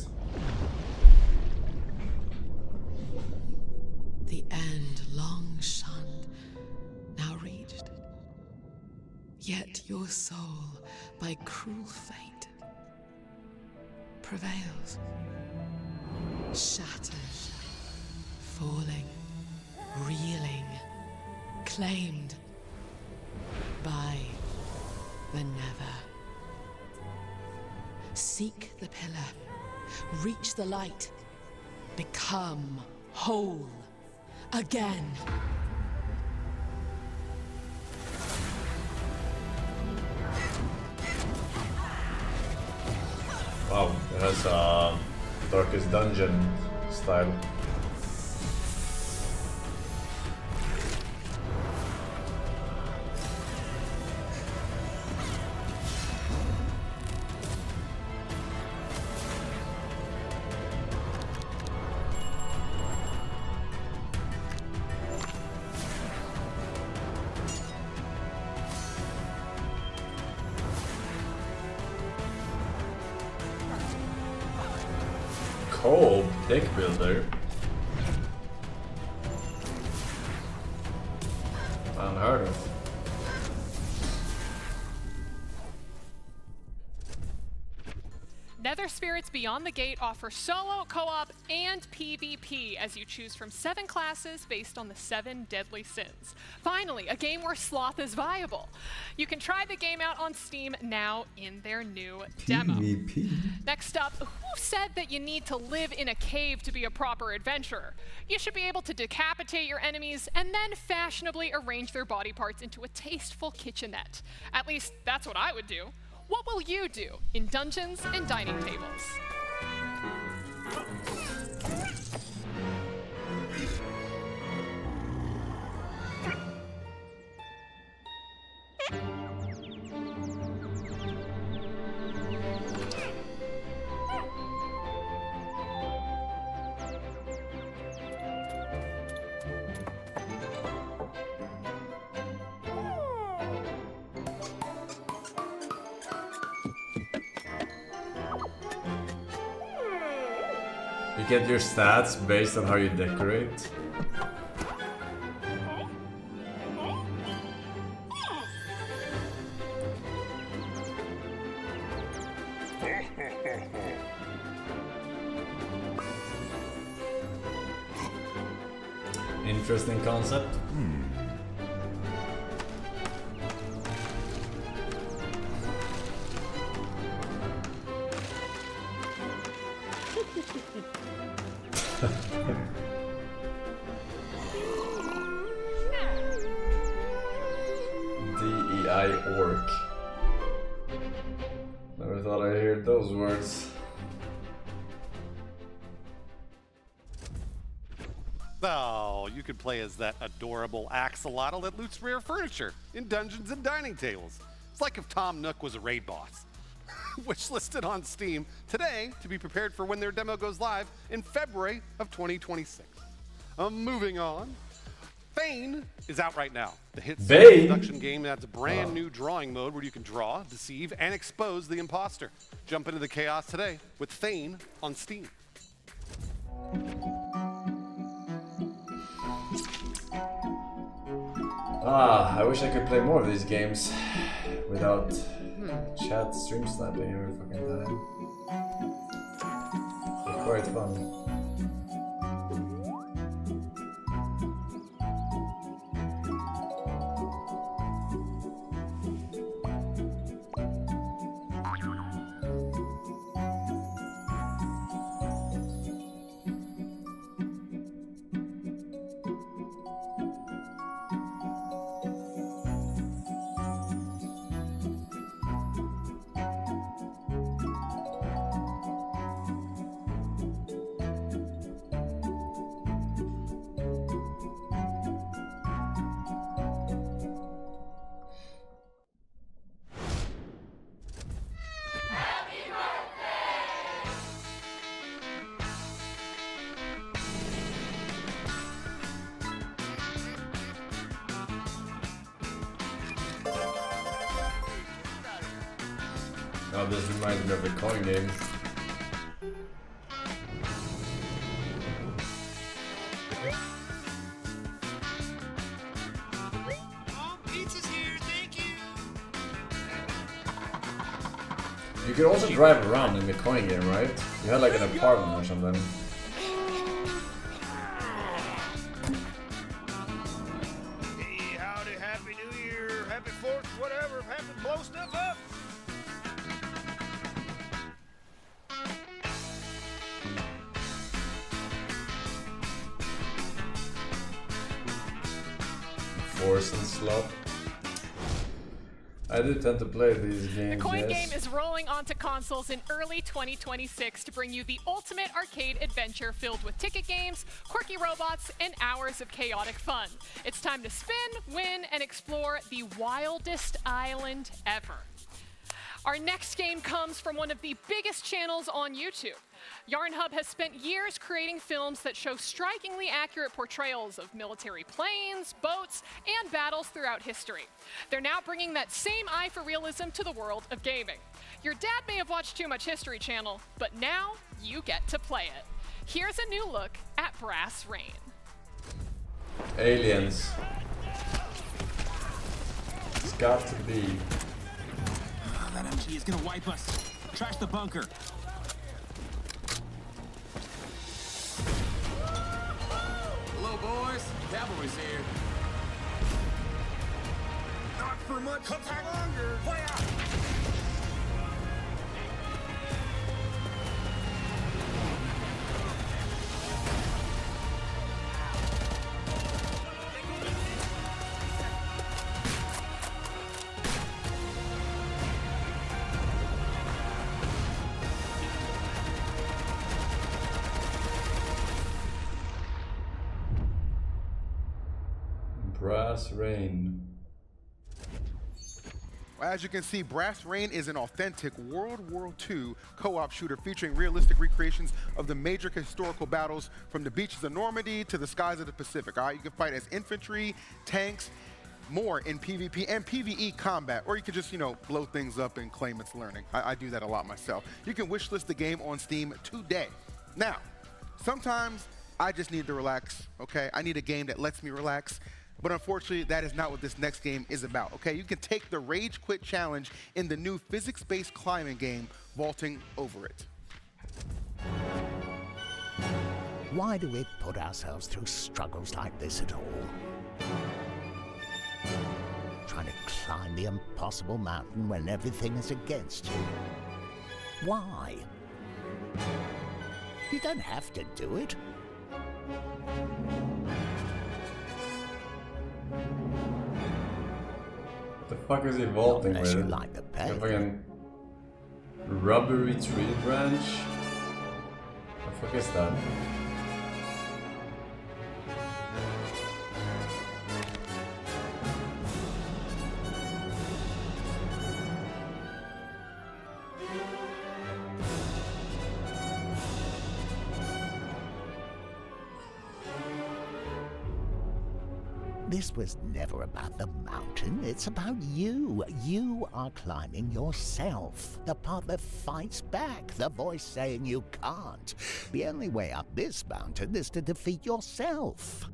The end long shunned, now reached. Yet your soul, by cruel fate, prevails. Shattered, falling, reeling, claimed by the Never. Seek the pillar, reach the light, become whole again. Wow, it has Darkest Dungeon style. Co-op deck builder. Unheard of. Nether Spirits Beyond the Gate offer solo, co-op, and PvP as you choose from 7 classes based on the 7 deadly sins. Finally, a game where sloth is viable. You can try the game out on Steam now in their new demo. PvP. Next up, who said that you need to live in a cave to be a proper adventurer? You should be able to decapitate your enemies and then fashionably arrange their body parts into a tasteful kitchenette. At least, that's what I would do. What will you do in Dungeons and Dining Tables? You get your stats based on how you decorate. Interesting concept. DEI orc. Never thought I'd hear those words. Oh, you could play as that adorable axolotl that loots rare furniture in Dungeons and Dining Tables. It's like if Tom Nook was a raid boss. Wishlisted on Steam today to be prepared for when their demo goes live in February of 2026. Moving on. Fane is out right now. The hit production game adds a brand new drawing mode where you can draw, deceive, and expose the imposter. Jump into the chaos today with Fane on Steam. I wish I could play more of these games without chat stream sniping every fucking time. They're quite fun. Oh, this reminds me of a coin game. You could also drive around in the coin game, right? You had like an apartment or something. Hey, howdy, happy new year, happy 4th, whatever, happy blow stuff up. Forsen slot. I do tend to play these games. The coin game is rolling onto consoles in early 2026 to bring you the ultimate arcade adventure filled with ticket games, quirky robots, and hours of chaotic fun. It's time to spin, win, and explore the wildest island ever. Our next game comes from one of the biggest channels on YouTube. YarnHub has spent years creating films that show strikingly accurate portrayals of military planes, boats, and battles throughout history. They're now bringing that same eye for realism to the world of gaming. Your dad may have watched too much History Channel, but now you get to play it. Here's a new look at Brass Rain. Aliens. It's got to be. That MG is gonna wipe us. Trash the bunker. Hello, boys. Cavalry's here. Not for much longer. Fire! Brass Rain. As you can see, Brass Rain is an authentic World War II co-op shooter featuring realistic recreations of the major historical battles from the beaches of Normandy to the skies of the Pacific. All right, you can fight as infantry, tanks, more in PvP and PvE combat, or you could just, blow things up and claim it's learning. I do that a lot myself. You can wishlist the game on Steam today. Now, Sometimes I just need to relax, okay? I need a game that lets me relax. But unfortunately, that is not what this next game is about, okay? You can take the Rage Quit Challenge in the new physics-based climbing game, Vaulting Over It. Why do we put ourselves through struggles like this at all? Trying to climb the impossible mountain when everything is against you. Why? You don't have to do it. What the fuck is he vaulting with? You like the pay. A fucking rubbery tree branch? What the fuck is that? This was never about the mountain, it's about you. You are climbing yourself. The part that fights back, the voice saying you can't. The only way up this mountain is to defeat yourself.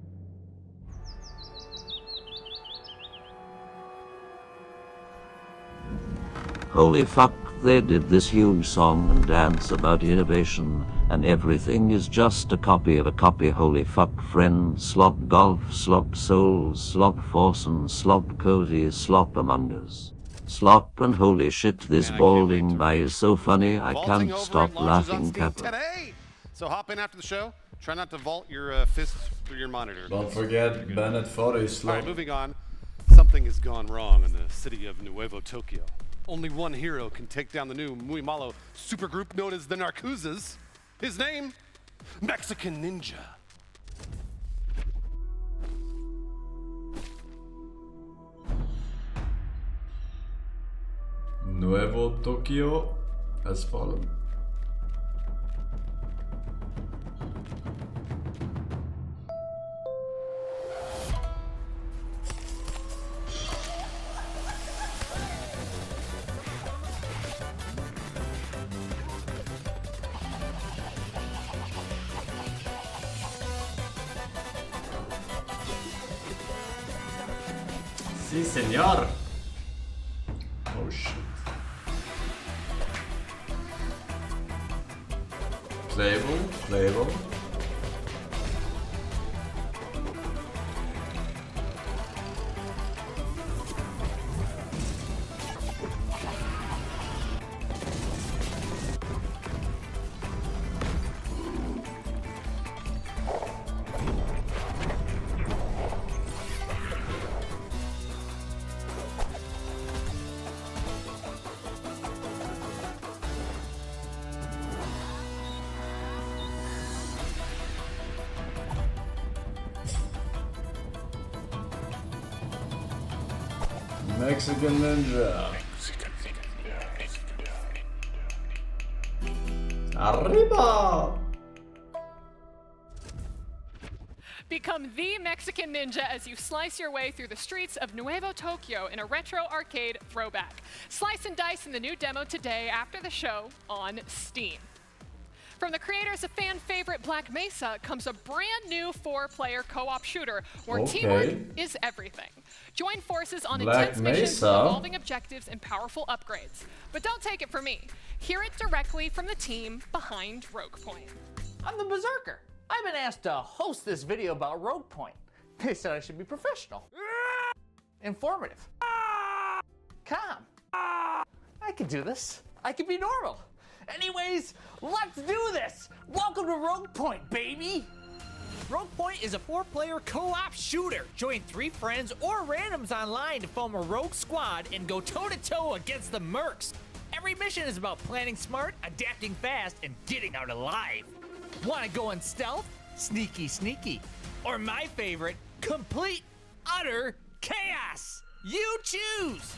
Holy fuck, they did this huge song and dance about innovation, and everything is just a copy of a copy. Holy fuck, friend, slop golf, slop souls, slop Forsen, slop cozy, slop among us. Slop and holy shit, this balding by is so funny, I Vaulting can't Over stop It launches on laughing, Steam Kappa. today. So hop in after the show. Try not to vault your fist through your monitor. Don't forget Bennett Foddy slop. Alright, moving on. Something has gone wrong in the city of Nuevo Tokyo. Only one hero can take down the new Muimalo supergroup known as the Narcoosas. His name? Mexican Ninja. Nuevo Tokyo has fallen. Sí, señor. Oh shit. Playable, playable. Mexican Ninja. Arriba! Become the Mexican Ninja as you slice your way through the streets of Nuevo Tokyo in a retro arcade throwback. Slice and dice in the new demo today after the show on Steam. From the creators of fan favorite Black Mesa comes a brand new 4-player co-op shooter where teamwork is everything. Join forces on intense missions, evolving objectives, and powerful upgrades. But don't take it from me. Hear it directly from the team behind Rogue Point. I'm the Berserker. I've been asked to host this video about Rogue Point. They said I should be professional, informative, calm. I can do this. I can be normal. Anyways, let's do this! Welcome to Rogue Point, baby! Rogue Point is a 4-player co-op shooter. Join 3 friends or randoms online to form a rogue squad and go toe-to-toe against the mercs. Every mission is about planning smart, adapting fast, and getting out alive. Want to go in stealth? Sneaky sneaky. Or my favorite, complete, utter chaos. You choose!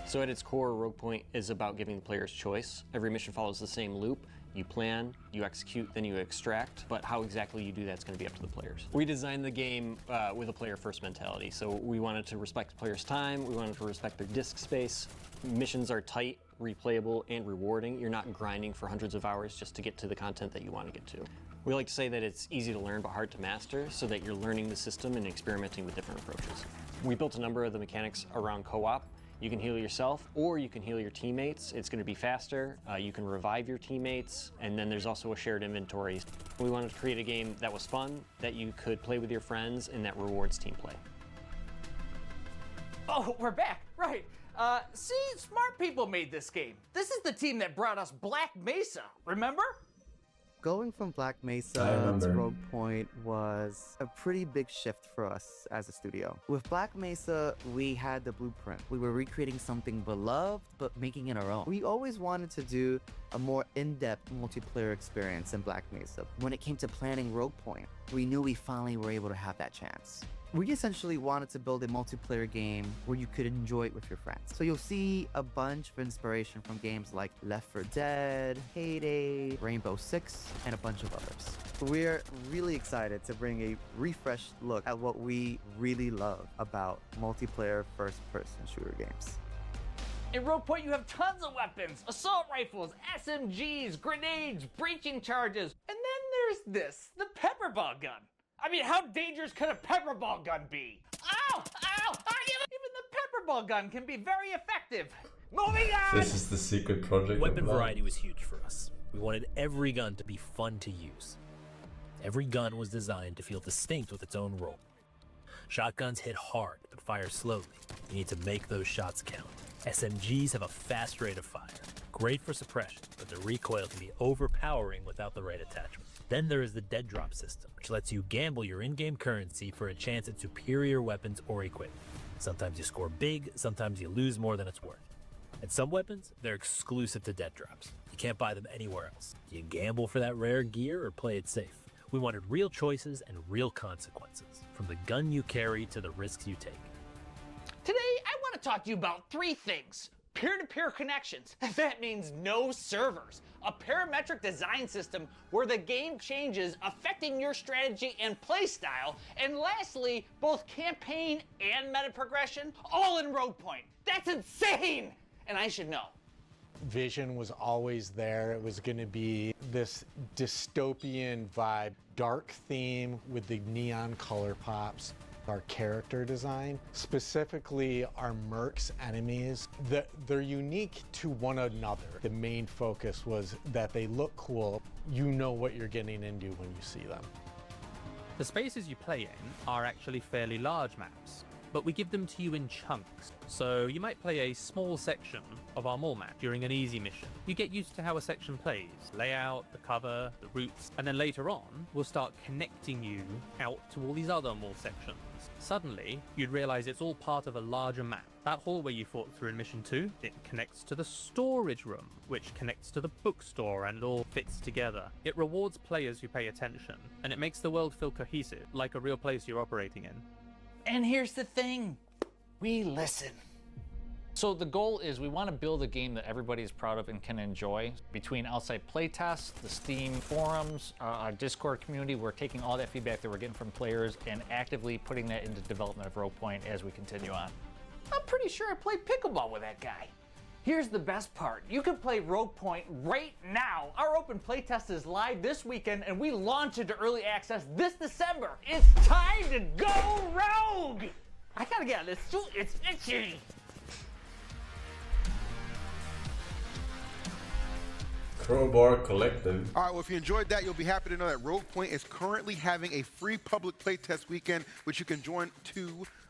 So at its core, Rogue Point is about giving the players choice. Every mission follows the same loop. You plan, you execute, then you extract, but how exactly you do that's going to be up to the players. We designed the game with a player-first mentality, so we wanted to respect the players' time, we wanted to respect their disk space. Missions are tight, replayable, and rewarding. You're not grinding for hundreds of hours just to get to the content that you want to get to. We like to say that it's easy to learn but hard to master, so that you're learning the system and experimenting with different approaches. We built a number of the mechanics around co-op. You can heal yourself, or you can heal your teammates. It's going to be faster. You can revive your teammates, and then there's also a shared inventory. We wanted to create a game that was fun, that you could play with your friends, and that rewards team play. Oh, we're back, right. See, smart people made this game. This is the team that brought us Black Mesa, remember? Going from Black Mesa to Rogue Point was a pretty big shift for us as a studio. With Black Mesa, we had the blueprint. We were recreating something beloved, but making it our own. We always wanted to do a more in-depth multiplayer experience in Black Mesa. When it came to planning Rogue Point, we knew we finally were able to have that chance. We essentially wanted to build a multiplayer game where you could enjoy it with your friends. So you'll see a bunch of inspiration from games like Left 4 Dead, Heyday, Rainbow Six, and a bunch of others. We're really excited to bring a refreshed look at what we really love about multiplayer first-person shooter games. In Rogue Point, you have tons of weapons, assault rifles, SMGs, grenades, breaching charges, and then there's this, the pepper ball gun. I mean, how dangerous could a pepper ball gun be? Ow! Ow! Even the pepper ball gun can be very effective. Moving on! This is the secret project. Weapon variety was huge for us. We wanted every gun to be fun to use. Every gun was designed to feel distinct with its own role. Shotguns hit hard, but fire slowly. You need to make those shots count. SMGs have a fast rate of fire. Great for suppression, but the recoil can be overpowering without the right attachment. Then there is the dead drop system, which lets you gamble your in-game currency for a chance at superior weapons or equipment. Sometimes you score big, sometimes you lose more than it's worth. And some weapons, they're exclusive to dead drops. You can't buy them anywhere else. Do you gamble for that rare gear or play it safe? We wanted real choices and real consequences, from the gun you carry to the risks you take. Today, I want to talk to you about 3 things. Peer-to-peer connections. That means no servers. A parametric design system where the game changes, affecting your strategy and playstyle. And lastly, both campaign and meta progression, all in Rogue Point. That's insane! And I should know. Vision was always there. It was going to be this dystopian vibe, dark theme with the neon color pops. Our character design, specifically our mercs enemies, they're unique to one another. The main focus was that they look cool. You know what you're getting into when you see them. The spaces you play in are actually fairly large maps, but we give them to you in chunks. So you might play a small section of our mall map during an easy mission. You get used to how a section plays, layout, the cover, the routes, and then later on, we'll start connecting you out to all these other mall sections. Suddenly, you'd realize it's all part of a larger map. That hallway you fought through in Mission 2, it connects to the storage room, which connects to the bookstore and all fits together. It rewards players who pay attention, and it makes the world feel cohesive, like a real place you're operating in. And here's the thing, we listen. So the goal is we want to build a game that everybody is proud of and can enjoy. Between outside playtests, the Steam forums, our Discord community, we're taking all that feedback that we're getting from players and actively putting that into development of Rogue Point as we continue on. I'm pretty sure I played pickleball with that guy. Here's the best part. You can play Rogue Point right now. Our open playtest is live this weekend and we launch into early access this December. It's time to go rogue! I gotta get out of this suit, it's itchy. Crowbar Collective. All right, well, if you enjoyed that, you'll be happy to know that Rogue Point is currently having a free public playtest weekend, which you can join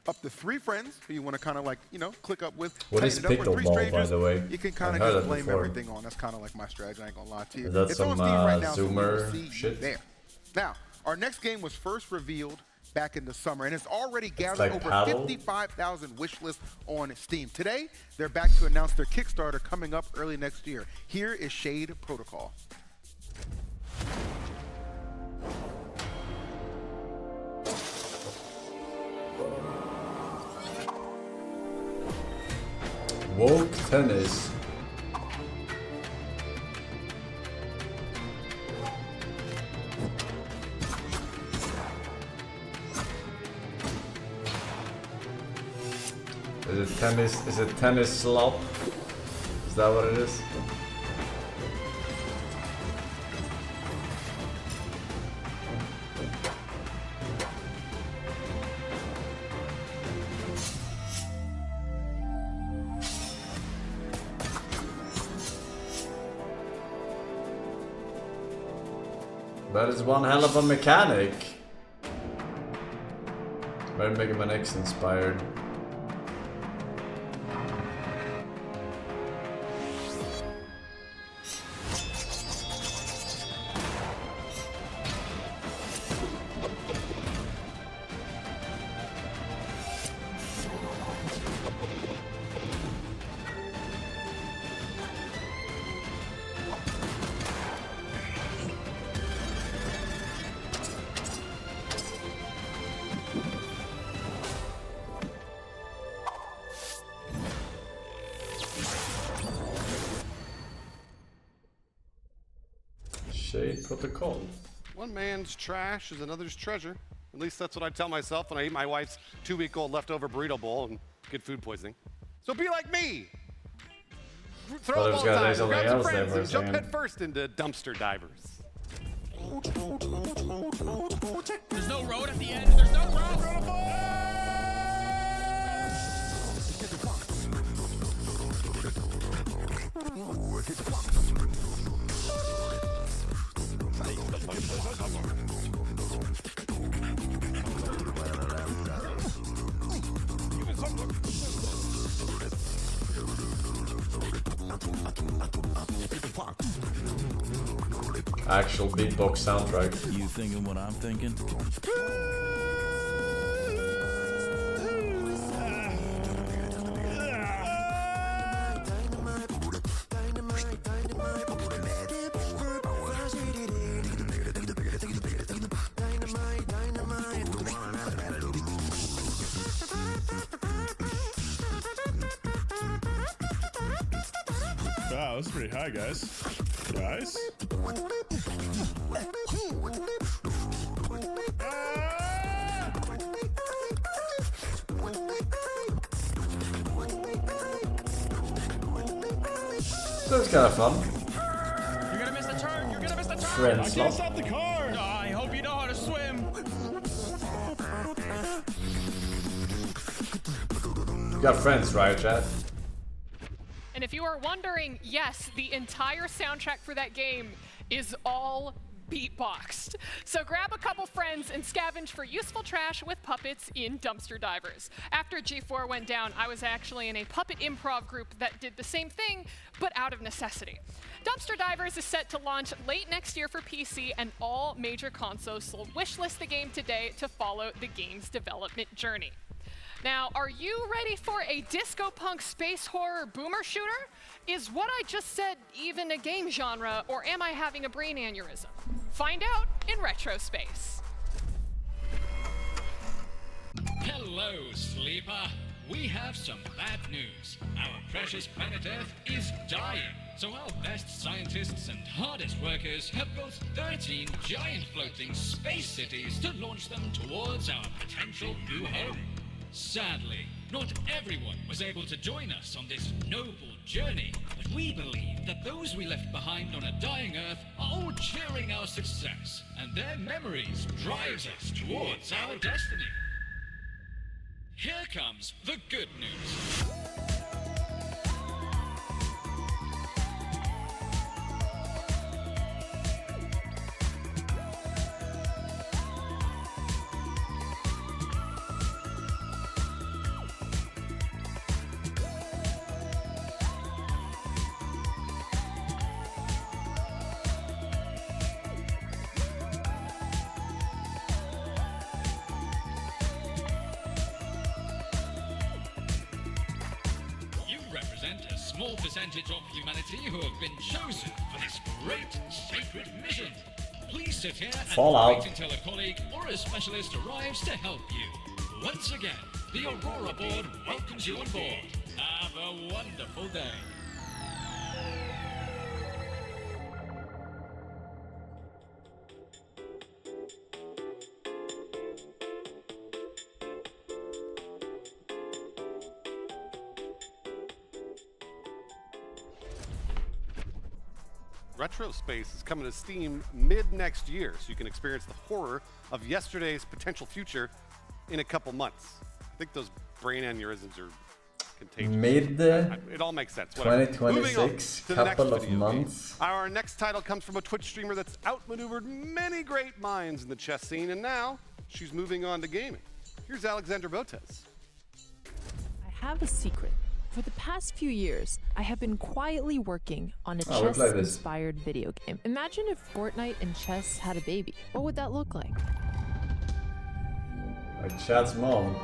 up to 3 friends who you want to kind of like, you know, click up with. What is pickleball, by the way? You can kind of just blame everything on. That's kind of like my strategy. I ain't gonna lie to you. Is that it's some on Steam right now, Zoomer so you shit? there. Now, our next game was first revealed back in the summer, and it's already gathered like over paddle? 55,000 wish lists on Steam. Today, they're back to announce their Kickstarter coming up early next year. Here is Shade Protocol. Woke tennis. Is it tennis? Is it tennis slop? Is that what it is? That is one hell of a mechanic. Better make him an X inspired. Protocol. One man's trash is another's treasure. At least that's what I tell myself when I eat my wife's 2-week-old leftover burrito bowl and get food poisoning. So be like me. Throw up all the time, grab some friends, and jump head first into dumpster divers. There's no road at the end. There's no road. Actual beatbox soundtrack. You thinking what I'm thinking? Wow, this is pretty high, guys. Guys? So it's kind of fun. You're gonna miss the turn. You're gonna miss the turn. Friend slot. Stop the car. No, I hope you know how to swim. You got friends, right, Chad? And if you are wondering, yes, the entire soundtrack for that game is all beatboxed. So grab a couple friends and scavenge for useful trash with puppets in Dumpster Divers. After G4 went down, I was actually in a puppet improv group that did the same thing, but out of necessity. Dumpster Divers is set to launch late next year for PC, and all major consoles will wishlist the game today to follow the game's development journey. Now, are you ready for a disco punk space horror boomer shooter? Is what I just said even a game genre, or am I having a brain aneurysm? Find out in Retro Space. Hello, Sleeper. We have some bad news. Our precious planet Earth is dying. So our best scientists and hardest workers have built 13 giant floating space cities to launch them towards our potential new home. Sadly, not everyone was able to join us on this noble journey, but we believe that those we left behind on a dying Earth are all cheering our success, and their memories drives us towards our destiny. Here comes the good news. Small percentage of humanity who have been chosen for this great sacred mission. Please sit here and wait until a colleague or a specialist arrives to help you. Once again, the Aurora board welcomes you on board. Have a wonderful day. Retro Space is coming to Steam mid-next year, so you can experience the horror of yesterday's potential future in a couple months. I think those brain aneurysms are contagious. Mid it all makes sense. Whatever. 2026, couple of months. Our next title comes from a Twitch streamer that's outmaneuvered many great minds in the chess scene, and now she's moving on to gaming. Here's Alexandra Botez. I have a secret. For the past few years, I have been quietly working on a Oh, chess-inspired video game. Imagine if Fortnite and chess had a baby. What would that look like? Like Chad's mom.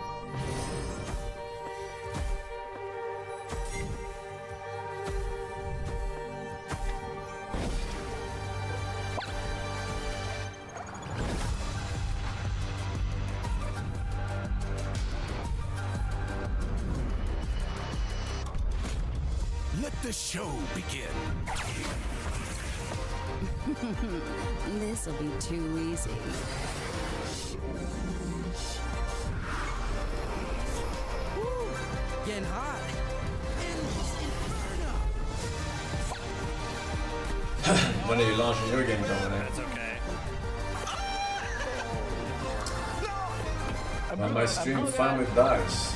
Let the show begin. This'll be too easy. Woo, getting hot. When are you launching your game, Dominic? That's okay. When my stream finally dies.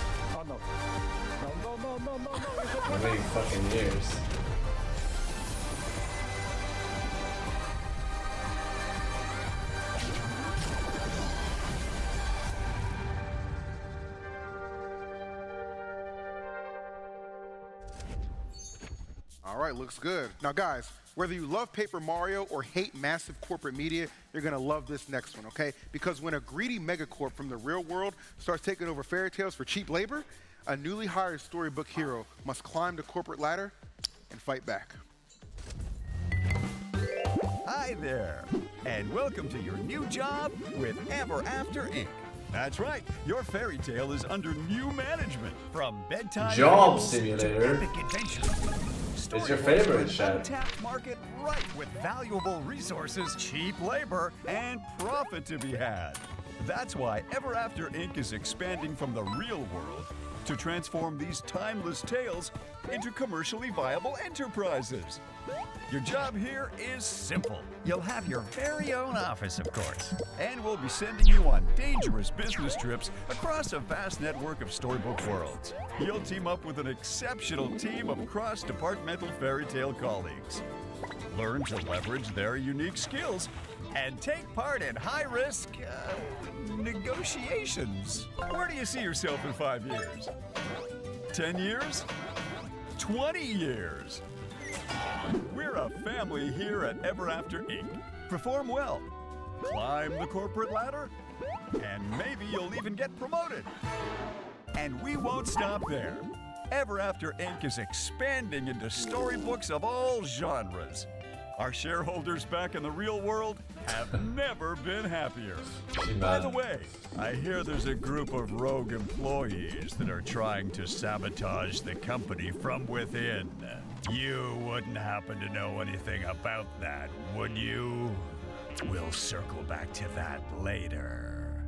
For many fucking years. All right, looks good. Now, guys, whether you love Paper Mario or hate massive corporate media, you're gonna love this next one, okay? Because when a greedy megacorp from the real world starts taking over fairy tales for cheap labor, a newly hired storybook hero must climb the corporate ladder and fight back. Hi there, and welcome to your new job with Ever After Inc. That's right, your fairy tale is under new management. From bedtime Job to Simulator. epic adventures. It's your favorite, Chad. Untapped market right with valuable resources, cheap labor, and profit to be had. That's why Ever After Inc. is expanding from the real world to transform these timeless tales into commercially viable enterprises. Your job here is simple. You'll have your very own office, of course, and we'll be sending you on dangerous business trips across a vast network of storybook worlds. You'll team up with an exceptional team of cross-departmental fairy tale colleagues. Learn to leverage their unique skills and take part in high-risk negotiations. Where do you see yourself in 5 years? 10 years? 20 years? We're a family here at Ever After Inc. Perform well, climb the corporate ladder, and maybe you'll even get promoted. And we won't stop there. Ever After Inc. is expanding into storybooks of all genres. Our shareholders back in the real world have never been happier. By the way, I hear there's a group of rogue employees that are trying to sabotage the company from within. You wouldn't happen to know anything about that, would you? We'll circle back to that later.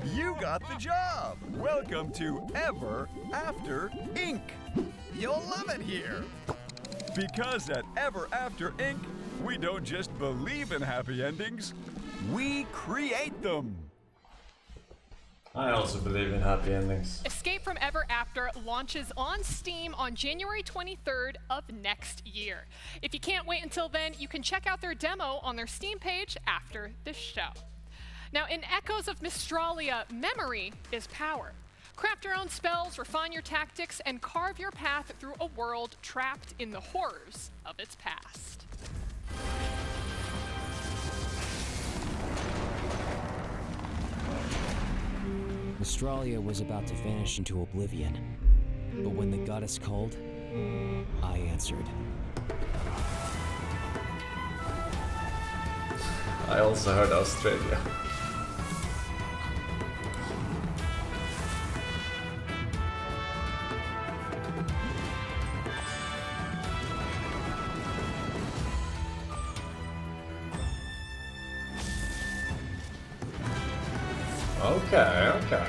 You got the job! Welcome to Ever After Inc. You'll love it here! Because at Ever After Inc., we don't just believe in happy endings, we create them. I also believe in happy endings. Escape from Ever After launches on Steam on January 23rd of next year. If you can't wait until then, you can check out their demo on their Steam page after this show. Now, in Echoes of Mistralia, memory is power. Craft your own spells, refine your tactics, and carve your path through a world trapped in the horrors of its past. Mistralia was about to vanish into oblivion, but when the goddess called, I answered. I also heard Australia. Okay, okay.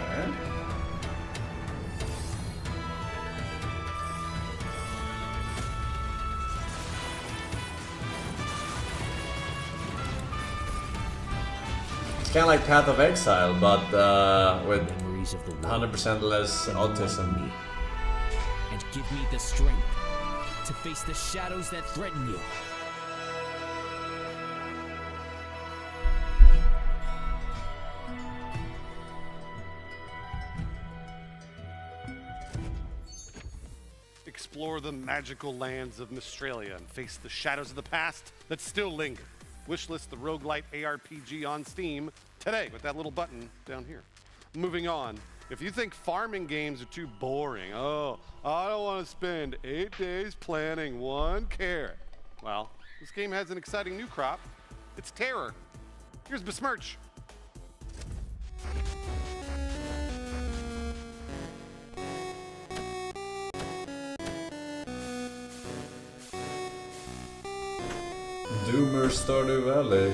It's kind of like Path of Exile, but with 100% less autism. And give me the strength to face the shadows that threaten you. Explore the magical lands of Mystralia and face the shadows of the past that still linger. Wishlist the roguelite ARPG on Steam today with that little button down here. Moving on, if you think farming games are too boring, oh, I don't want to spend 8 days planting 1 carrot. Well, this game has an exciting new crop. It's Terror. Here's Besmirch. Doomer Stardew Valley.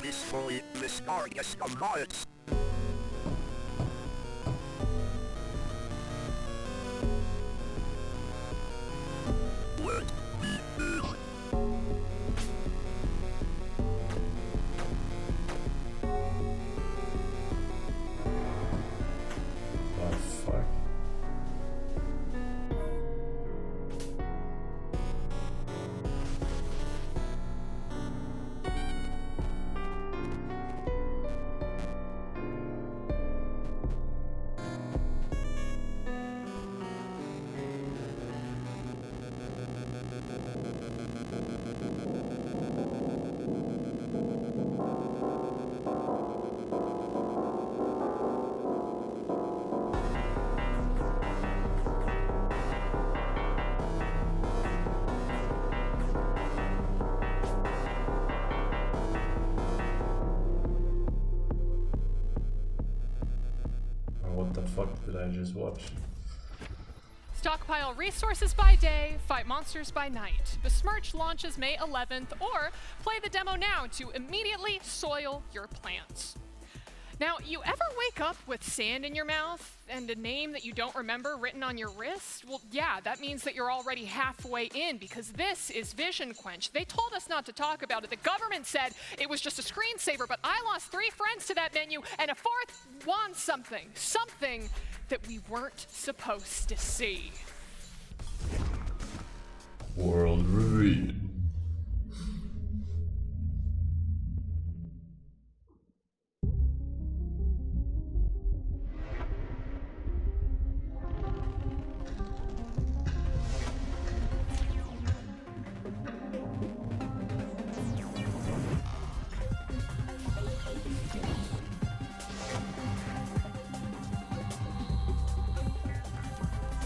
Peacefully mysterious amounts. Oh fuck. What the fuck did I just watch? Stockpile resources by day, fight monsters by night. Besmirch launches May 11th, or play the demo now to immediately soil your plants. Now, you ever wake up with sand in your mouth and a name that you don't remember written on your wrist? Well, yeah, that means that you're already halfway in, because this is Vision Quench. They told us not to talk about it. The government said it was just a screensaver, but I lost 3 friends to that menu, and a 4th wants something. Something that we weren't supposed to see. World reveal.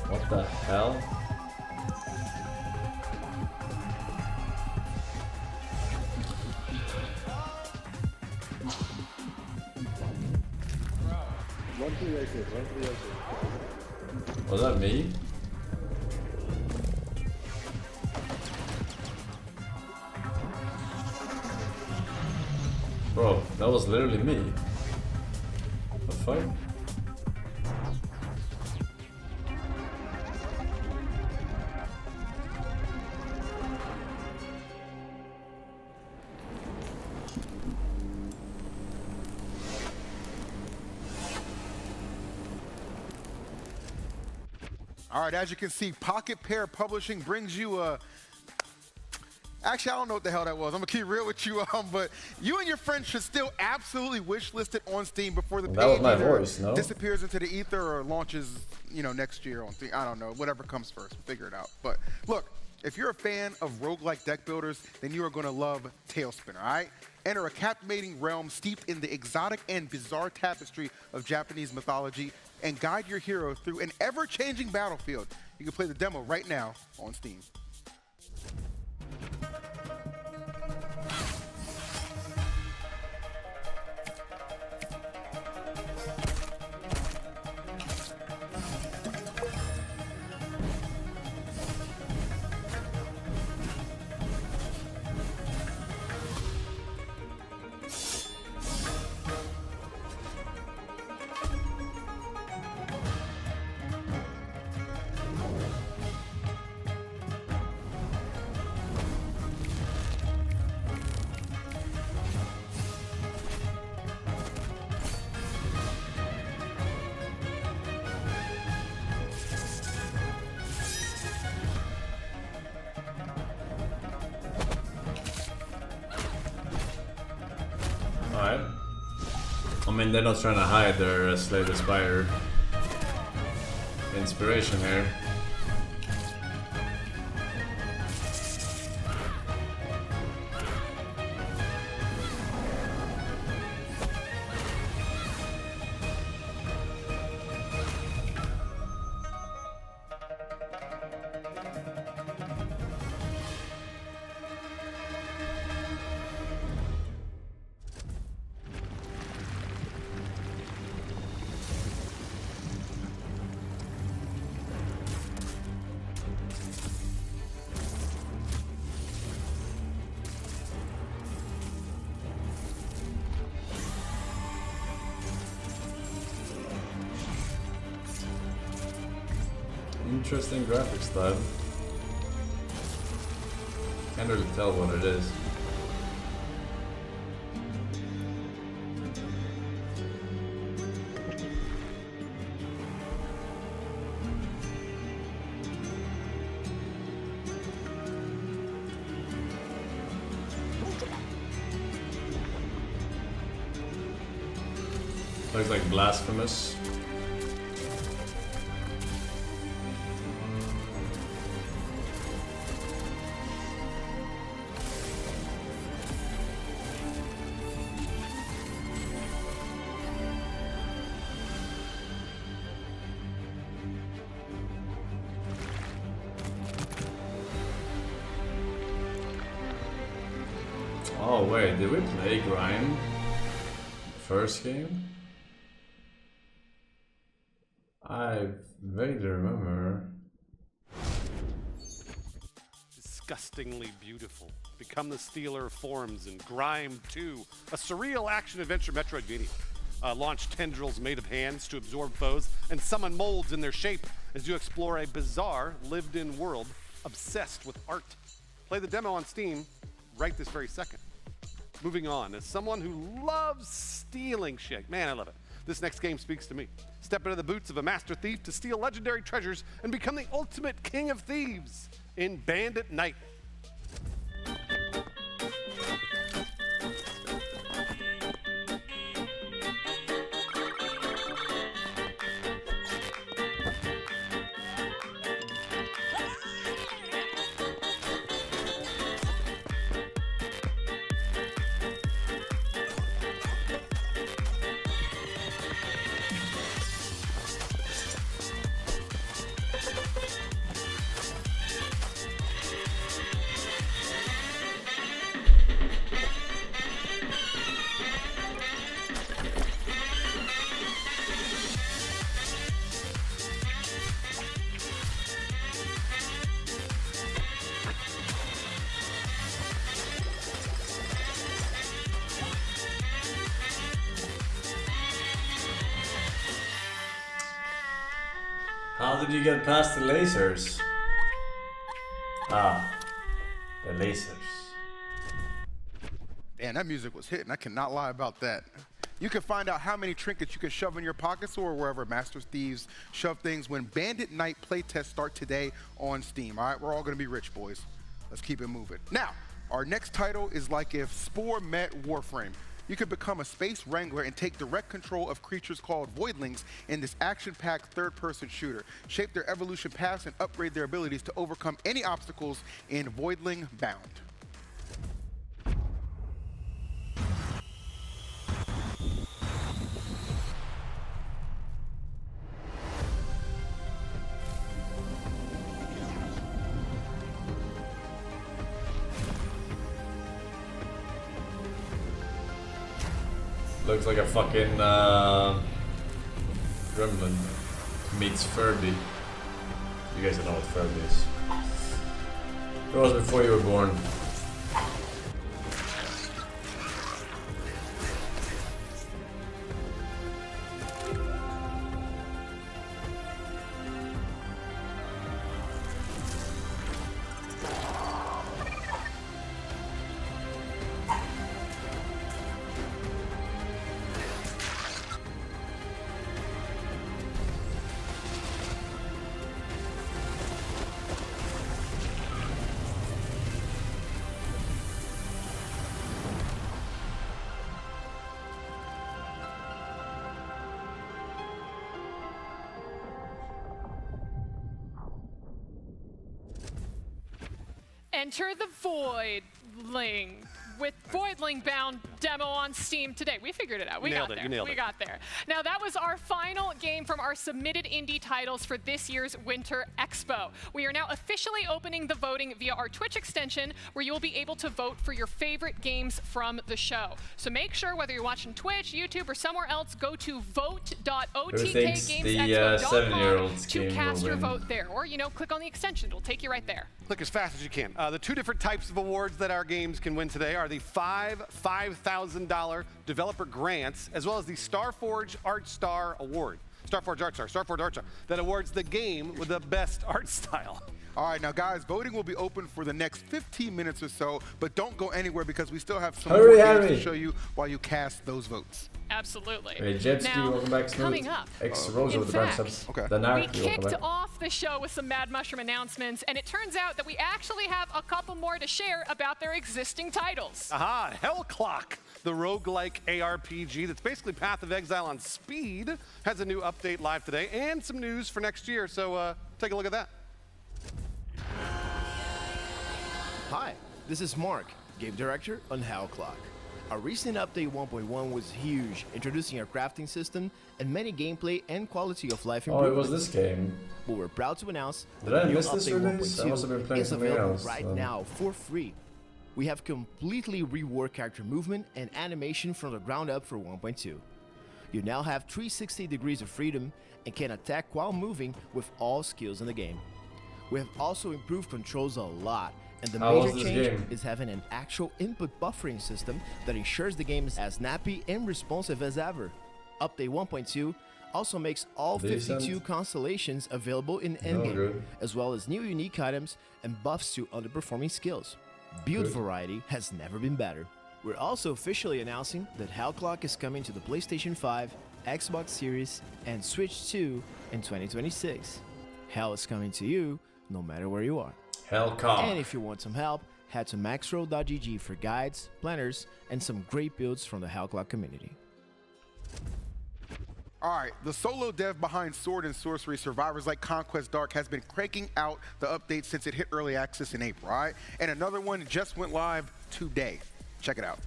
What the hell? Was that me? Bro, that was literally me. What the fuck? All right, as you can see, Pocket Pair Publishing brings you a... Actually, I don't know what the hell that was. I'm gonna keep real with you, but you and your friends should still absolutely wishlist it on Steam before the That was page my either voice, no? disappears into the ether or launches, you know, next year on Steam. I don't know, whatever comes first, we'll figure it out. But look, if you're a fan of roguelike deck builders, then you are gonna love Tailspin, all right? Enter a captivating realm steeped in the exotic and bizarre tapestry of Japanese mythology and guide your hero through an ever-changing battlefield. You can play the demo right now on Steam. mean, they're not trying to hide their Slay the Spire inspiration here. Interesting graphics style. Can't really tell what it is. Looks like Blasphemous. Oh wait, did we play Grime first game? I vaguely remember. Disgustingly beautiful. Become the stealer of forms in Grime 2, a surreal action-adventure Metroidvania. Launch tendrils made of hands to absorb foes and summon molds in their shape as you explore a bizarre, lived-in world obsessed with art. Play the demo on Steam right this very second. Moving on, as someone who loves stealing shit, man, I love it. This next game speaks to me. Step into the boots of a master thief to steal legendary treasures and become the ultimate king of thieves in Bandit Night. How did you get past the lasers? Ah, the lasers. Damn, that music was hitting. I cannot lie about that. You can find out how many trinkets you can shove in your pockets or wherever Master Thieves shove things when Bandit Night playtests start today on Steam. All right, we're all gonna be rich, boys. Let's keep it moving. Now, our next title is like if Spore met Warframe. You could become a space wrangler and take direct control of creatures called voidlings in this action-packed third-person shooter. Shape their evolution paths and upgrade their abilities to overcome any obstacles in Voidling Bound. Looks like a fucking gremlin meets Furby. You guys don't know what Furby is. It was before you were born. enter the Voidling with Voidling bound demo on Steam today. We figured it out. We got there. We got there. Now that was our final game from our submitted indie titles for this year's Winter Expo. We are now officially opening the voting via our Twitch extension, where you will be able to vote for your favorite games from the show. So make sure, whether you're watching Twitch, YouTube, or somewhere else, go to vote.otkgamesexpo.com to cast your vote there. Or, you know, click on the extension. It'll take you right there. Click as fast as you can. The two different types of awards that our games can win today are the $5,000 developer grants, as well as the Starforge Art Star Award. Starforge Art Star, that awards the game with the best art style. All right, now guys, voting will be open for the next 15 minutes or so, but don't go anywhere because we still have some more games to show you while you cast those votes. Absolutely. Hey, Jetski, welcome back. Coming up, X-Rose with the fact, subs. Okay. We kicked off the show with some Mad Mushroom announcements, and it turns out that we actually have a couple more to share about their existing titles. Aha, Hellclock, the roguelike ARPG that's basically Path of Exile on speed, has a new update live today and some news for next year, so take a look at that. Hi, this is Mark, game director on Hellclock. Our recent update 1.1 was huge, introducing a crafting system and many gameplay and quality of life improvements. Oh, it was this game. But we're proud to announce Did that I the new miss this update release? I must have been 1.2 playing is something available else. right now for free. We have completely reworked character movement and animation from the ground up for 1.2. You now have 360 degrees of freedom and can attack while moving with all skills in the game. We have also improved controls a lot, and the major change is having an actual input buffering system that ensures the game is as snappy and responsive as ever. Update 1.2 also makes all 52 constellations available in endgame, as well as new unique items and buffs to underperforming skills. Build variety has never been better. We're also officially announcing that Hellclock is coming to the PlayStation 5, Xbox Series, and Switch 2 in 2026. Hell is coming to you no matter where you are. Hellcock. And if you want some help, head to maxroll.gg for guides, planners, and some great builds from the Hellclock community. All right, the solo dev behind Sword and Sorcery Survivors like Conquest Dark has been cranking out the updates since it hit early access in April, all right? And another one just went live today. Check it out.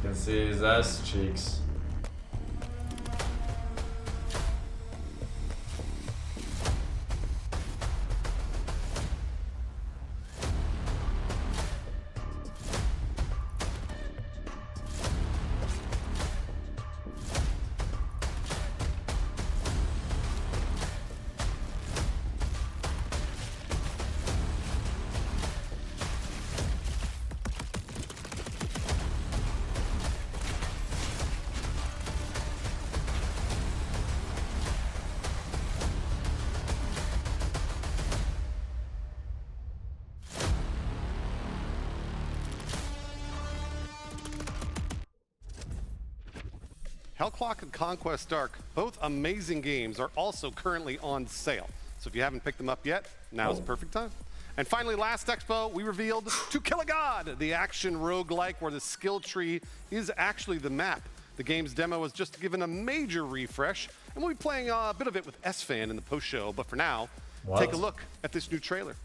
You can see his ass cheeks. Hellclock and Conquest Dark, both amazing games, are also currently on sale. So if you haven't picked them up yet, now's the perfect time. And finally, last Expo, we revealed To Kill a God, the action roguelike where the skill tree is actually the map. The game's demo was just given a major refresh, and we'll be playing a bit of it with S-Fan in the post-show. But for now, take a look at this new trailer.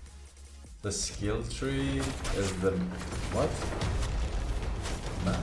The skill tree is the... what? Map.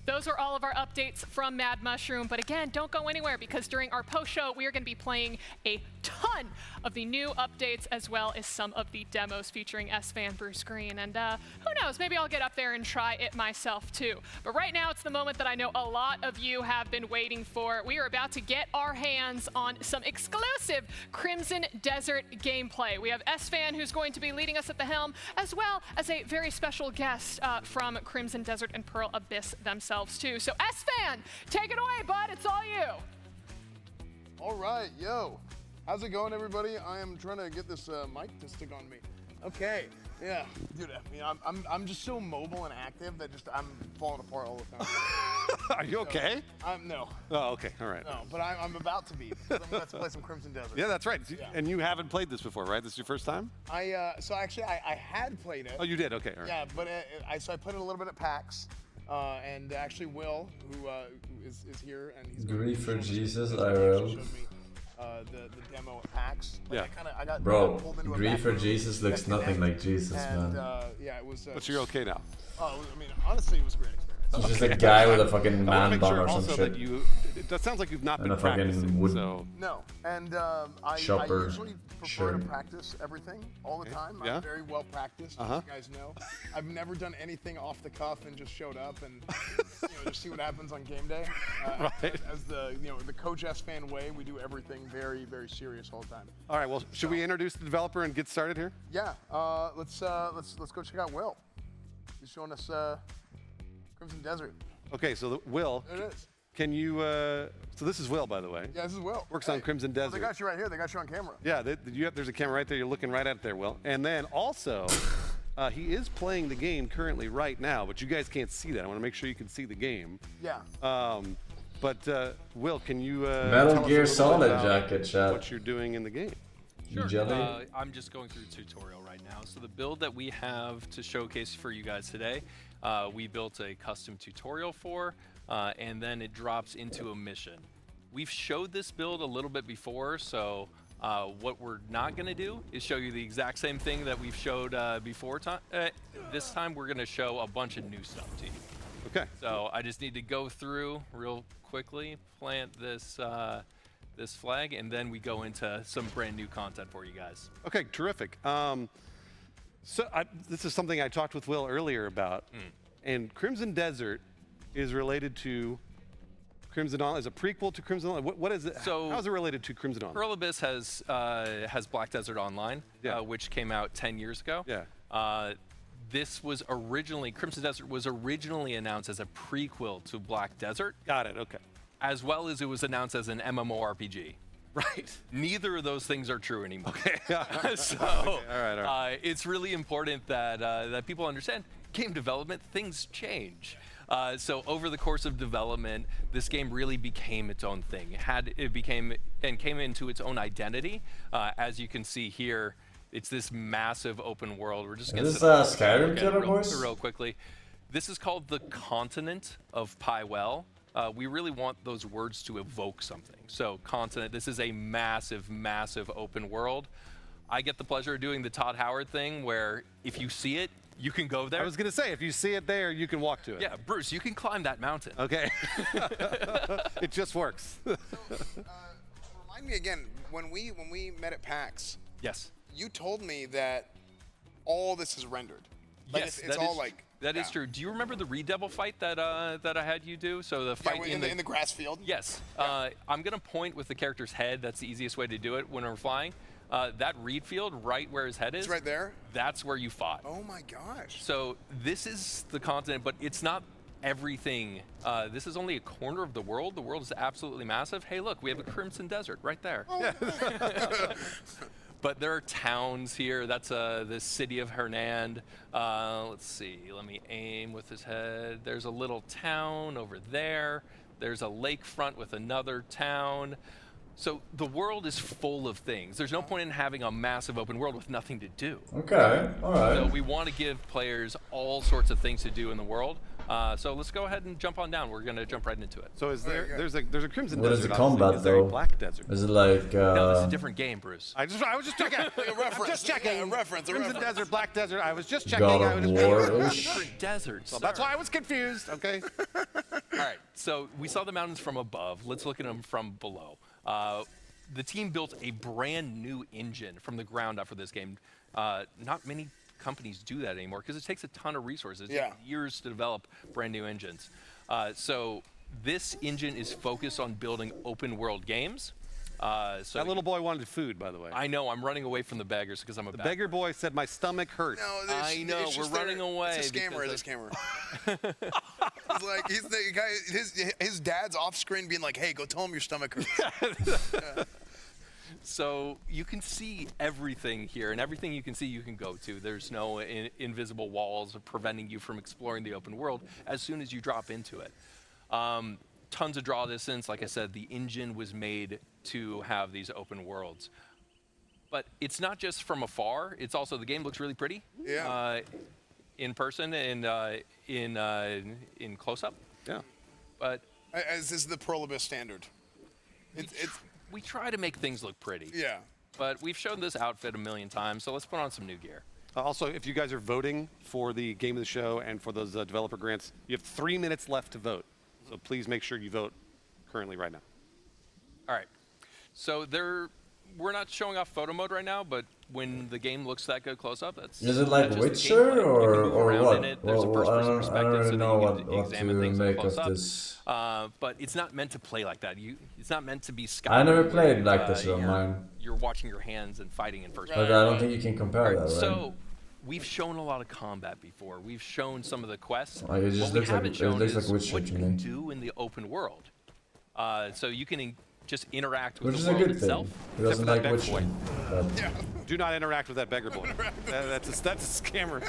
Those are all of our updates from Mad Mushroom, but again, don't go anywhere because during our post-show, we are going to be playing a ton of the new updates as well as some of the demos featuring S-Fan Bruce Green. And who knows, maybe I'll get up there and try it myself too. But right now, it's the moment that I know a lot of you have been waiting for. We are about to get our hands on some exclusive Crimson Desert gameplay. We have S-Fan who's going to be leading us at the helm, as well as a very special guest from Crimson Desert and Pearl Abyss themselves too. So S-Fan, take it away, bud, it's all you. All right, yo. How's it going, everybody? I am trying to get this mic to stick on me. Okay, yeah, dude. I mean, I'm just so mobile and active that I'm falling apart all the time. Are you okay? No. Oh, okay, all right. No, but I'm about to be. I'm about to play some Crimson Desert. Yeah, that's right. Yeah. And you haven't played this before, right? This is your first time? So actually, I had played it. Oh, you did? Okay, all right. Yeah, but I played it a little bit at PAX, and actually Will, who is here, and he's Grief for Jesus, showed IRL. me the demo at PAX. Yeah. I got Bro, pulled into a Grief back for room Jesus looks that nothing connect, like Jesus, and, man. yeah, it was. But you're okay now. Oh, I mean, honestly, it was a great experience. It's just a guy with a fucking I wanna man make bun sure or some also shit. that sounds like you've not And been a fucking practicing, wood so... No, and I Chopper usually prefer shirt. to practice everything all the time. Yeah? I'm very well practiced, as you guys know. I've never done anything off the cuff and just showed up and just see what happens on game day. Right. As the the Coach S fan way, we do everything very, very serious all the time. All right, well, should we introduce the developer and get started here? Yeah, let's go check out Will. He's showing us Crimson Desert. Okay, so Will, There it is. can you, so this is Will, by the way. Yeah, this is Will. Works on Crimson Well, Desert. they got you right here. They got you on camera. Yeah, there's a camera right there. You're looking right at it there, Will. And then also, he is playing the game currently right now, but you guys can't see that. I want to make sure you can see the game. Yeah. But Will, can you Metal tell us a Gear little bit Solid about jacket, chat. what you're doing in the game? You jelly? I'm just going through the tutorial right now. So the build that we have to showcase for you guys today, we built a custom tutorial for, and then it drops into a mission. We've showed this build a little bit before, so what we're not going to do is show you the exact same thing that we've showed before. This time we're going to show a bunch of new stuff to you. Okay. So I just need to go through real quickly, plant this this flag, and then we go into some brand new content for you guys. Okay, terrific. So this is something I talked with Will earlier about, and Crimson Desert is related to Crimson Dawn, is a prequel to Crimson Dawn. What is it? So how is it related to Crimson Dawn? Pearl Abyss has Black Desert Online, which came out 10 years ago. Yeah. This was originally, Crimson Desert was originally announced as a prequel to Black Desert. Got it, okay. As well as it was announced as an MMORPG. Right. Neither of those things are true anymore. Okay. So all right. It's really important that that people understand game development, things change. So over the course of development, this game really became its own thing. It came into its own identity. As you can see here, it's this massive open world. We're just going to Skyrim killer boys? real quickly. This is called the continent of Pywell. We really want those words to evoke something. So continent, this is a massive, massive open world. I get the pleasure of doing the Todd Howard thing where if you see it, you can go there. I was going to say, if you see it there, you can walk to it. Yeah, Bruce, you can climb that mountain. Okay. It just works. Remind me again, when we met at PAX. Yes. You told me that all this is rendered. Like Yes, it's all like. That is true. Do you remember the Redevil fight that that I had you do? So the fight in the grass field. Yes. I'm gonna point with the character's head. That's the easiest way to do it when we're flying. That reed field right where his head is. It's right there. That's where you fought. Oh my gosh. So this is the continent, but it's not everything. This is only a corner of the world. The world is absolutely massive. Hey, look, we have a Crimson Desert right there. Oh. But there are towns here. That's the city of Hernand. Let's see. Let me aim with his head. There's a little town over there. There's a lakefront with another town. So the world is full of things. There's no point in having a massive open world with nothing to do. Okay, all right. So we want to give players all sorts of things to do in the world. So let's go ahead and jump on down. We're going to jump right into it. So is there's a Crimson What Desert. is the obviously. combat Is there a though? Black Desert? Is it like No, this is a different game, Bruce. I was just checking. reference. Just checking. Yeah, a reference. Crimson Desert, Black Desert. I was just checking. God I of was just War-ish? Different deserts. So that's why I was confused. Okay. All right, so we saw the mountains from above. Let's look at them from below. The team built a brand new engine from the ground up for this game. Not many companies do that anymore because it takes a ton of resources. It takes years to develop brand new engines. So this engine is focused on building open world games. So that little boy wanted food, by the way. I know. I'm running away from the beggars because I'm a beggar. Beggar boy said, "My stomach hurts." No, I know. We're running away. It's a scammer. It's a scammer. He's the guy. His dad's off screen being like, "Hey, go tell him your stomach hurts." Yeah. So you can see everything here, and everything you can see you can go to. There's no invisible walls preventing you from exploring the open world as soon as you drop into it. Tons of draw distance. Like I said, the engine was made to have these open worlds. But it's not just from afar. It's also, the game looks really pretty. Yeah. In person and in close-up. Yeah. But as is the Pro Abyss standard. We try to make things look pretty. Yeah. But we've shown this outfit a million times, so let's put on some new gear. Also, if you guys are voting for the Game of the Show and for those developer grants, you have 3 minutes left to vote. So please make sure you vote currently right now. All right. So we're not showing off photo mode right now, but when the game looks that good close up, that's Is it like that's just Witcher the gameplay. or You can move around what? in it. There's a first-person perspective, I don't so really know that you can what examine to things make close of up. this. But it's not meant to play like that. It's not meant to be Skyrim. I never played where, like this on mine. You're watching your hands and fighting in first But person. I don't think you can compare that, right? So we've shown a lot of combat before. We've shown some of the quests. It just what we looks like haven't shown is Witcher what to you me. can do in the open world. So you can just interact with Which is the a world good itself. thing. He doesn't like beggar Witcher. boy. But Do not interact with that beggar boy. That's a scammer.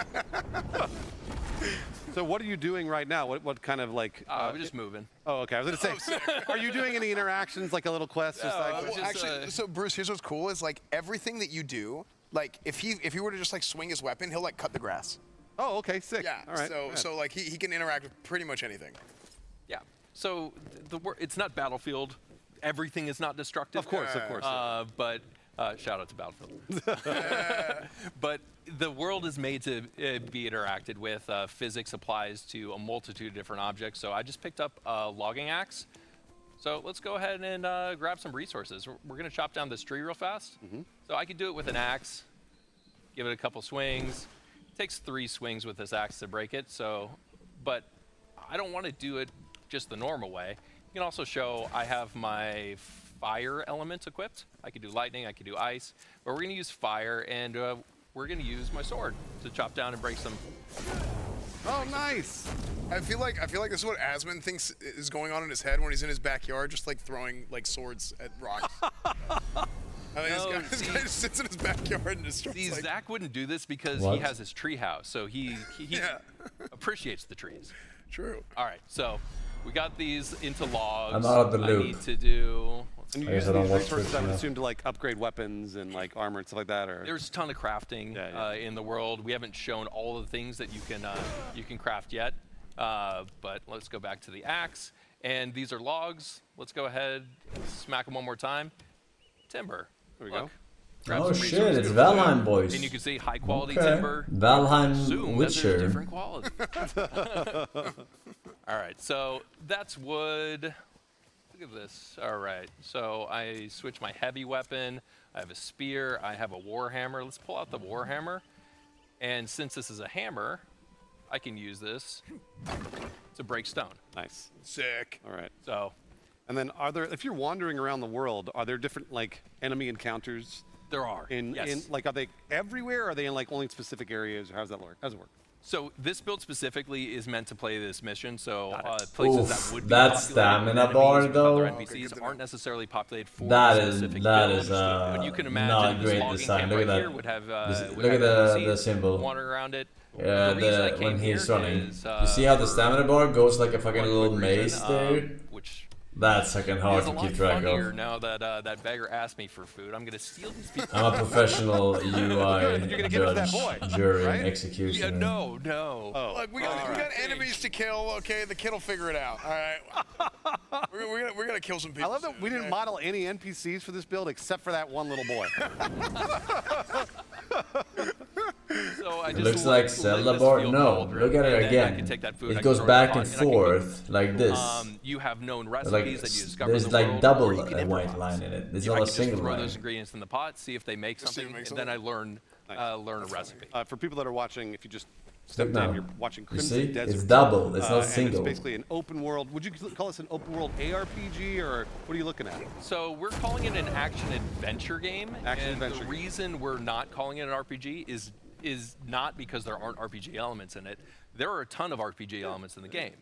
So what are you doing right now? What kind of like? I'm just moving. Oh, okay. I was gonna say, are you doing any interactions, like a little quest? Just like, Well, actually, so Bruce, here's what's cool is like everything that you do, like if he were to just like swing his weapon, he'll like cut the grass. Oh, okay, sick. Yeah. All right. So like he can interact with pretty much anything. Yeah. So it's not Battlefield. Everything is not destructive. Of course. But shout out to Battlefield. But the world is made to be interacted with. Physics applies to a multitude of different objects. So I just picked up a logging axe. So let's go ahead and grab some resources. We're going to chop down this tree real fast. So I could do it with an axe, give it a couple swings. It takes 3 swings with this axe to break it. But I don't want to do it just the normal way. You can also show I have my fire element equipped. I could do lightning, I could do ice, but we're going to use fire, and we're going to use my sword to chop down and break some. Oh, nice. I feel like this is what Asmund thinks is going on in his head when he's in his backyard, just like throwing like swords at rocks. This guy just sits in his backyard and just See, like, Zach wouldn't do this because What? he has his tree house, so he appreciates the trees. True. All right, so we got these into logs. I'm out of the I loop. need to do. And you I guess use I don't these watch resources, Twitch I would now. assume, to like upgrade weapons and like armor and stuff like that, or There's a ton of crafting in the world. We haven't shown all of the things that you can craft yet, but let's go back to the axe. And these are logs. Let's go ahead, smack them one more time. Timber. There we go. Grab Oh some shit, resources. it's Valheim, boys. And you can see high quality Okay. timber. Valheim Assume that there's Witcher. different quality. All right, so that's wood. Look at this. All right, so I switch my heavy weapon. I have a spear. I have a war hammer. Let's pull out the war hammer. And since this is a hammer, I can use this to break stone. Nice. Sick. All right. So, and then if you're wandering around the world, are there different like enemy encounters? There are. Yes. Like, are they everywhere? Or are they in like only specific areas? Or how does that work? How does it work? So this build specifically is meant to play this mission. So places Oof, that would be that populated stamina with bar, enemies, with other though. NPCs aren't necessarily populated for That a is specific that build. is But you can imagine not this great logging design. camp Look at right that. here would have Look at the NPCs symbol. wandering around it. Yeah, The reason I when came he's here running. is, You see how the for stamina bar goes like a fucking one little quick maze reason, there? which That's fucking hard is to a lot keep track funnier of. now that that beggar asked me for food. I'm gonna steal these people. I'm a professional UI You're gonna give it to that judge, boy, jury, right? and executioner. Yeah, no. Oh. Look, we got enemies to kill. Okay, the kid will figure it out. All right. we're gonna kill some people. I love that we didn't model any NPCs for this build except for that one little boy. So I It just looks let like Zelda this bar. feel No, cauldron, look at and it then I again. can take that food, I It can goes throw back it and on, I can cook forth like this. You have known Like, recipes that you discover there's in the like world, double or you can a white improvise. line in it. It's I not can a just single throw line. those ingredients in the pot, see if they make something, and then I learn a recipe. For people that are watching, if you just stepped now. in, you're watching You Crimson see? Desert. It's double. It's not And single. it's basically an open world. Would you call this an open world ARPG, or what are you looking at? So we're calling it an action-adventure game. Action-adventure And the reason we're not calling it an RPG is not because there aren't RPG elements in it. There are a ton of RPG elements in the game.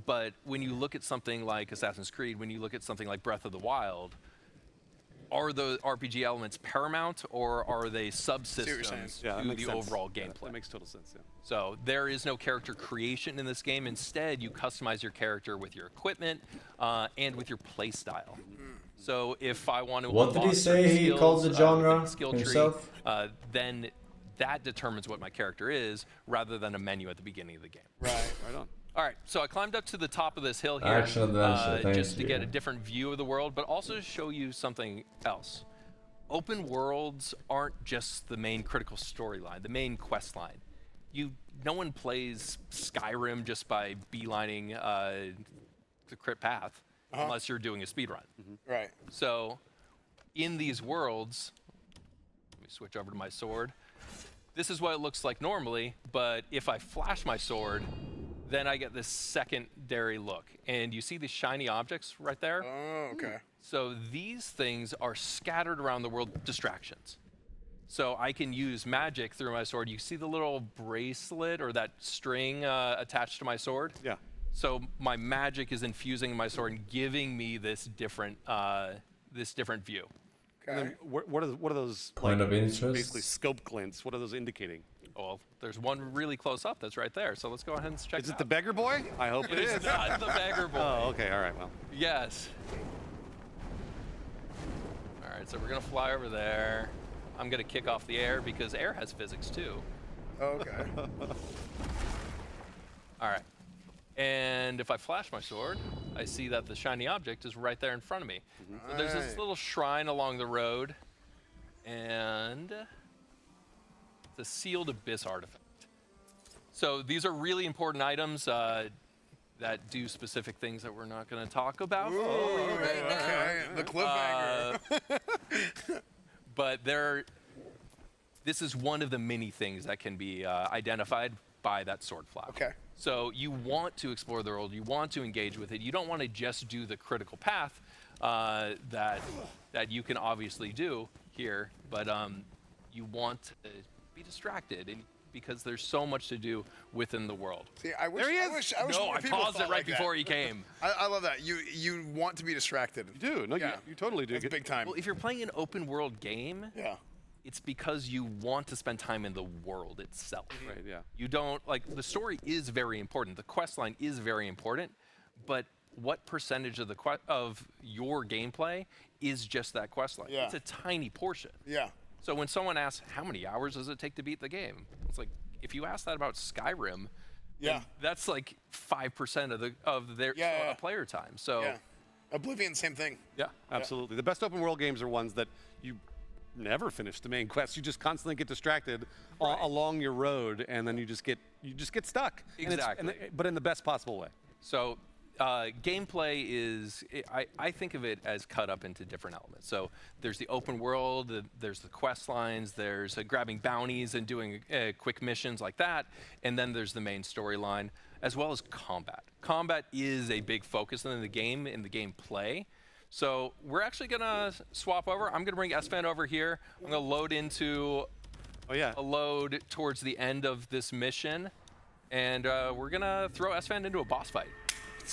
But when you look at something like Assassin's Creed, when you look at something like Breath of the Wild, are the RPG elements paramount, or are they subsystems to the overall gameplay? That makes total sense, yeah. So there is no character creation in this game. Instead, you customize your character with your equipment and with your play style. So if I want to What did he unlock say certain he skills, called the genre within skill himself? tree, then that determines what my character is, rather than a menu at the beginning of the game. Right. Right on. All right, so I climbed up to the top of this hill here Action adventure, thank just to get you. a different view of the world, but also to show you something else. Open worlds aren't just the main critical storyline, the main quest line. No one plays Skyrim just by beelining the crit path, unless you're doing a speed run. Right. So in these worlds, let me switch over to my sword. This is what it looks like normally, but if I flash my sword, then I get this secondary look. And you see these shiny objects right there? Oh, okay. So these things are scattered around the world, distractions. So I can use magic through my sword. You see the little bracelet or that string attached to my sword? Yeah. So my magic is infusing my sword and giving me this different view. And then what are those Point of interest? basically scope glints? What are those indicating? Well, there's one really close up that's right there. So let's go ahead and check Is it it out. the beggar boy? I hope it is. It's not the beggar boy. Oh, okay. All right. Well. Yes. All right, so we're gonna fly over there. I'm gonna kick off the air because air has physics too. Okay. All right. And if I flash my sword, I see that the shiny object is right there in front of me. So there's this little shrine along the road, and it's a sealed abyss artifact. So these are really important items that do specific things that we're not going to talk about. Okay. The cliffhanger. But this is one of the many things that can be identified by that sword flap. Okay. So you want to explore the world, you want to engage with it. You don't want to just do the critical path that you can obviously do here, but you want to be distracted because there's so much to do within the world. See, I wish, There he is. I wish No, more I people paused it thought right like before that. he came. I love that. You want to be distracted. You do. No, Yeah. you totally do. It's big time. Well, if you're playing an open world game, Yeah. it's because you want to spend time in the world itself. Right, yeah. You don't, like, the story is very important. The quest line is very important, but what percentage of of your gameplay is just that quest line? Yeah. It's a tiny portion. Yeah. So when someone asks, how many hours does it take to beat the game? It's like, if you ask that about Skyrim, Yeah. that's like 5% of their player time. So Yeah. Oblivion, same thing. Yeah, absolutely. The best open world games are ones that you never finish the main quest. You just constantly get distracted along your road, and then you just get stuck. Exactly. But in the best possible way. So gameplay is, I think of it as cut up into different elements. So there's the open world, there's the quest lines, there's grabbing bounties and doing quick missions like that, and then there's the main storyline, as well as combat. Combat is a big focus in the game play. So we're actually gonna swap over. I'm gonna bring Esfand over here. I'm gonna load into a load towards the end of this mission, and we're gonna throw Esfand into a boss fight.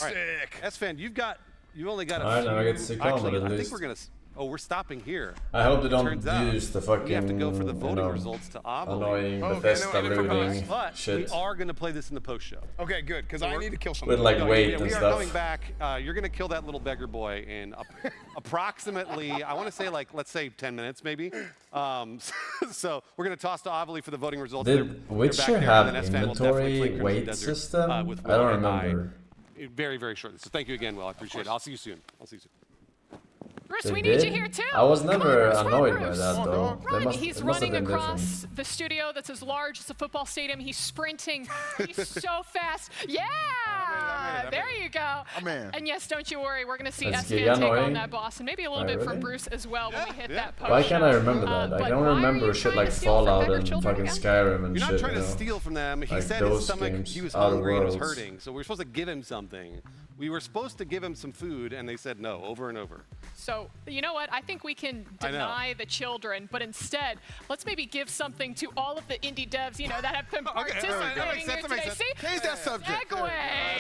All right. Sick. Esfand, you've only got a Alright, few. now I get to see combat Actually, at I think least. we're gonna. We're stopping here. I hope they don't Turns out use the fucking we have to go for the voting results to annoying Okay, Bethesda no, loading But shit. we are going to play this in the post show. Okay, good, because I need to kill With something. like No, weight we and are stuff. coming back. You're going to kill that little beggar boy in approximately, I want to say let's say 10 minutes maybe. So we're going to toss to Avali for the voting results. Did They're back Witcher there, have and then Esfand will definitely play inventory Crimson weight Desert, system? with I Will don't and remember. very, very shortly. So thank you again, Will. I appreciate it. I'll see you soon. Bruce, They we need did? you here too. I was Come on, never Bruce, run, annoyed by Bruce. that though. They Run. must- He's it must have running been across different. the studio that's as large as a football stadium. He's sprinting. He's so fast. Yeah! There you go. Oh, man. And yes, don't you worry. We're going to see That's Esfand take on annoying. that boss, and maybe a little Oh, bit from really? Bruce as well when we hit that post. Why can't I remember that? I but don't why are remember you shit trying like to steal from Fallout beggar and children fucking again? Skyrim and You're not shit. trying you to know? steal from them. He Like said his those stomach, games, he was Outer hungry and it was Worlds. hurting. So we were supposed to give him something. We were supposed to give him some food, and they said no over and over. So, you know what? I think we can I know. deny the children, but instead, let's maybe give something to all of the indie devs, you know, that have been participating that makes sense, here that makes today. sense. See? Change that subject. Segue.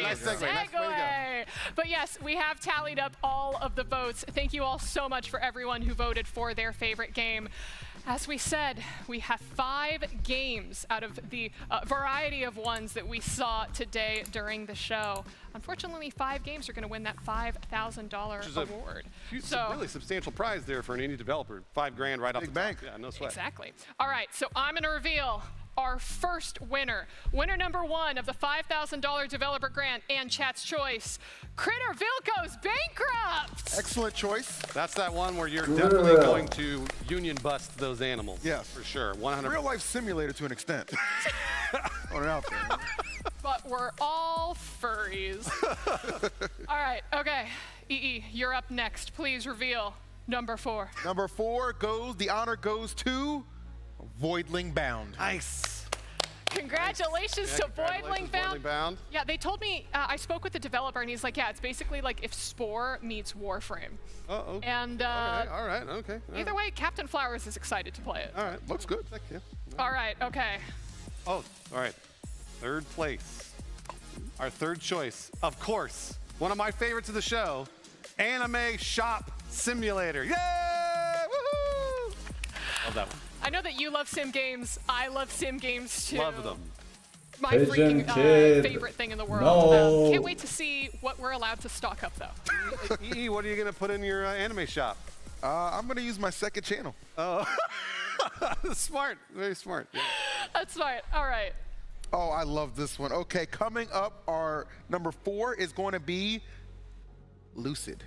Nice segue. Nice way to go. Segue. But yes, we have tallied up all of the votes. Thank you all so much for everyone who voted for their favorite game. As we said, we have 5 games out of the variety of ones that we saw today during the show. Unfortunately, 5 games are going to win that $5,000 award. It's a really substantial prize there for an indie developer. $5,000 right off the bank. Yeah, no sweat. Exactly. All right, so I'm going to reveal our first winner. Winner number 1 of the $5,000 developer grant and chat's choice. Critterville goes bankrupt. Excellent choice. That's that one where you're definitely going to union bust those animals. Yes. For sure. 100%. Real life simulator to an extent. Throwing it out there. But we're all furries. All right, okay. EE, you're up next. Please reveal number 4. Number 4 goes, the honor goes to Voidling Bound. Nice. Congratulations Yeah, to congratulations, Voidling Bound. Yeah, they told me, I spoke with the developer and he's like, yeah, it's basically like if Spore meets Warframe. Uh-oh. And all right, okay. either way, Captain Flowers is excited to play it. All right, looks good. Heck yeah. All right, okay. Oh, all right. 3rd place. Our 3rd choice, of course, one of my favorites of the show, Anime Shop Simulator. Yay! Woohoo! Love that one. I know that you love sim games. I love sim games too. Love them. My Pigeon freaking Kid. favorite thing in the world. No. Can't wait to see what we're allowed to stock up though. EE, what are you going to put in your anime shop? I'm going to use my 2nd channel. Oh, smart. Very smart. Yeah. That's smart. All right. Oh, I love this one. Okay, coming up, our number 4 is going to be Lucid.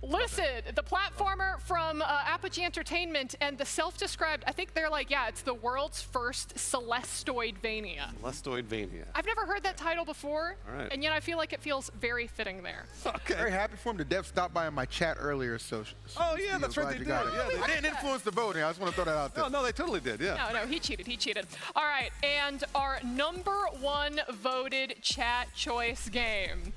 Lucid, the platformer from Apogee Entertainment, and the self-described, I think they're like, yeah, it's the world's first Celesteoidvania. Celesteoidvania. I've never heard that title before, All right. and yet I feel like it feels very fitting there. Okay. Very happy for him. The dev stopped by in my chat earlier, so. Oh, yeah, that's right, they did. I didn't influence the voting. I just want to throw that out there. No, they totally did, yeah. No, he cheated. He cheated. All right, and our number 1 voted chat choice game.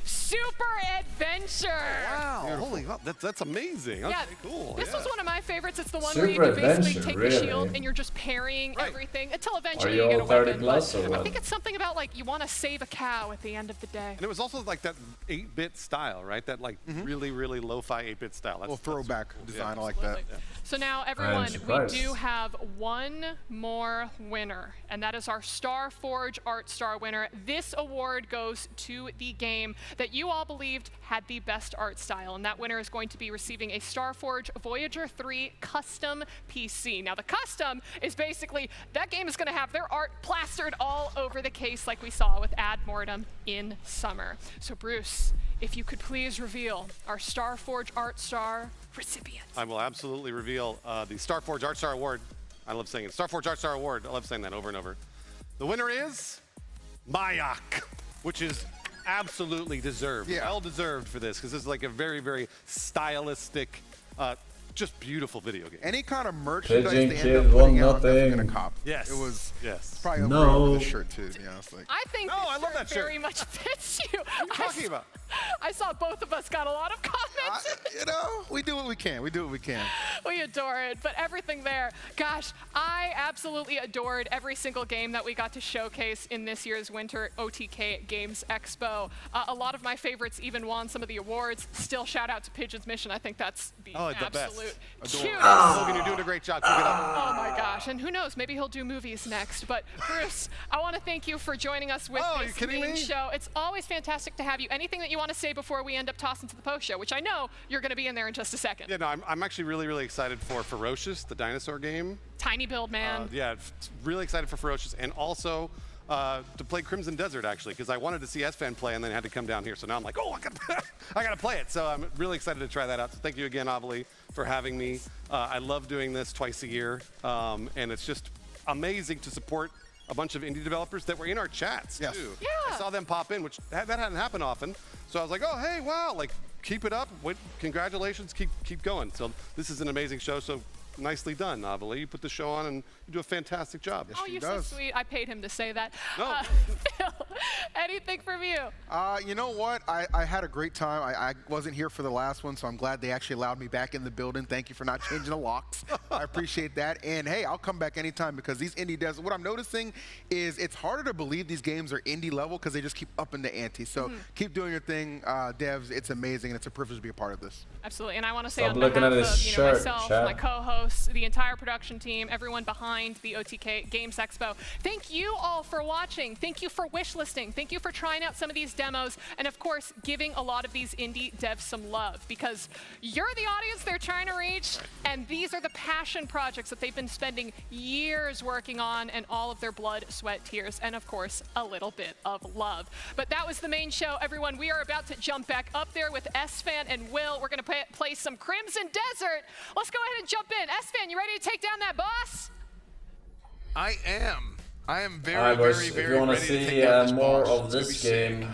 Super Adventure! Wow, holy, that's amazing. Yeah, Okay, cool. This yeah. was one of my favorites. It's the one Super where you can basically Adventure, take really? the shield and you're just parrying everything until eventually Are you you get a all 30 weapon. plus But or I what? think it's something about like you want to save a cow at the end of the day. And it was also like that 8-bit style, right? That like really, really lo-fi 8-bit style. That's, throwback design. Yeah. I like that. Yeah. So now, everyone, we surprised. do have one more winner, and that is our Starforge Art Star winner. This award goes to the game that you all believed had the best art style, and that winner is going to be receiving a Starforge Voyager 3 custom PC. Now, the custom is basically that game is going to have their art plastered all over the case like we saw with Ad Mortem in summer. So, Bruce, if you could please reveal our Starforge Art Star recipient. I will absolutely reveal the Starforge Art Star Award. I love saying it. Starforge Art Star Award. I love saying that over and over. The winner is Mayak, which is absolutely deserved. Yeah. Well deserved for this, because this is like a very, very stylistic, just beautiful video game. Any kind of merchandise Pigeon they end Kid up won putting out, I'm definitely nothing. gonna cop. Yes. It was Yes. probably No. over this shirt too, to be honest. Like, I think No, this I love shirt that shirt. very much fits you. What are you talking about? I saw both of us got a lot of comments. you know, we do what we can. We do what we can. We adore it, but everything there. Gosh, I absolutely adored every single game that we got to showcase in this year's Winter OTK Games Expo. A lot of my favorites even won some of the awards. Still, shout out to Pigeon's Mission. I think that's the absolute cutest. Logan, you're doing a great job. Keep it up. Oh my gosh, and who knows, maybe he'll do movies next. But Bruce, I want to thank you for joining us with Oh, are you this kidding main me? show. It's always fantastic to have you. Anything that you want to say before we end up tossing to the post show, which I know you're going to be in there in just a second. Yeah, no, I'm actually really, really excited for Ferocious, the dinosaur game. Tiny build, man. Yeah, really excited for Ferocious, and also to play Crimson Desert, actually, because I wanted to see S-Fan play and then had to come down here. So now I'm like, oh, I gotta play it. So I'm really excited to try that out. So thank you again, Avali, for having me. I love doing this twice a year, and it's just amazing to support a bunch of indie developers that were in our chats too. Yeah. I saw them pop in, which that hadn't happened often. So I was like, oh, hey, wow, like keep it up. Congratulations, keep going. So this is an amazing show. So nicely done, Navali. You put the show on and you do a fantastic job. Oh, you're so sweet. I paid him to say that. No. Phil, anything from you? You know what? I had a great time. I wasn't here for the last one, so I'm glad they actually allowed me back in the building. Thank you for not changing the locks. I appreciate that. And hey, I'll come back anytime because these indie devs, what I'm noticing is it's harder to believe these games are indie level because they just keep upping the ante. So keep doing your thing, devs. It's amazing and it's a privilege to be a part of this. Absolutely. And I want to say Stop on looking behalf at of his shirt, myself, chat. my co-hosts, the entire production team, everyone behind the OTK Games Expo, thank you all for watching. Thank you for wishlisting. Thank you for trying out some of these demos. And of course, giving a lot of these indie devs some love because you're the audience they're trying to reach. And these are the passion projects that they've been spending years working on and all of their blood, sweat, tears, and of course, a little bit of love. But that was the main show, everyone. We are about to jump back up there with S-Fan and Will. We're going to play some Crimson Desert. Let's go ahead and jump in. S-Fan, you ready to take down that boss? I am. I am very, Alright, boys, very if you want to ready to see take down this more boss. of this game,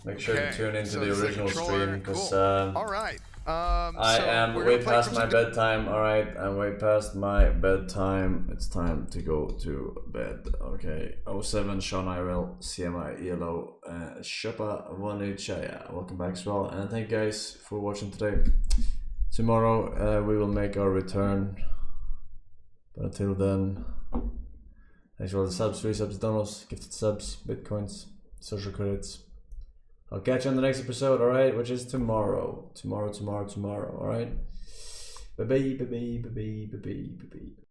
make sure to tune into the this is original controller. stream because Cool. All right. I so am we're way gonna play past my Crimson bedtime. Alright, I'm way past my bedtime. It's time to go to bed. Okay. 07 Sean Irel, CMI ELO, Shoppa Wani Chaya. Welcome back as well. And thank you guys for watching today. Tomorrow we will make our return. But until then, thanks for all the subs, free subs, downloads, gifted subs, bitcoins, social credits. I'll catch you on the next episode, alright? Which is tomorrow. Tomorrow, alright? Bye-bye, bye-bye, bye-bye, bye-bye, bye-bye.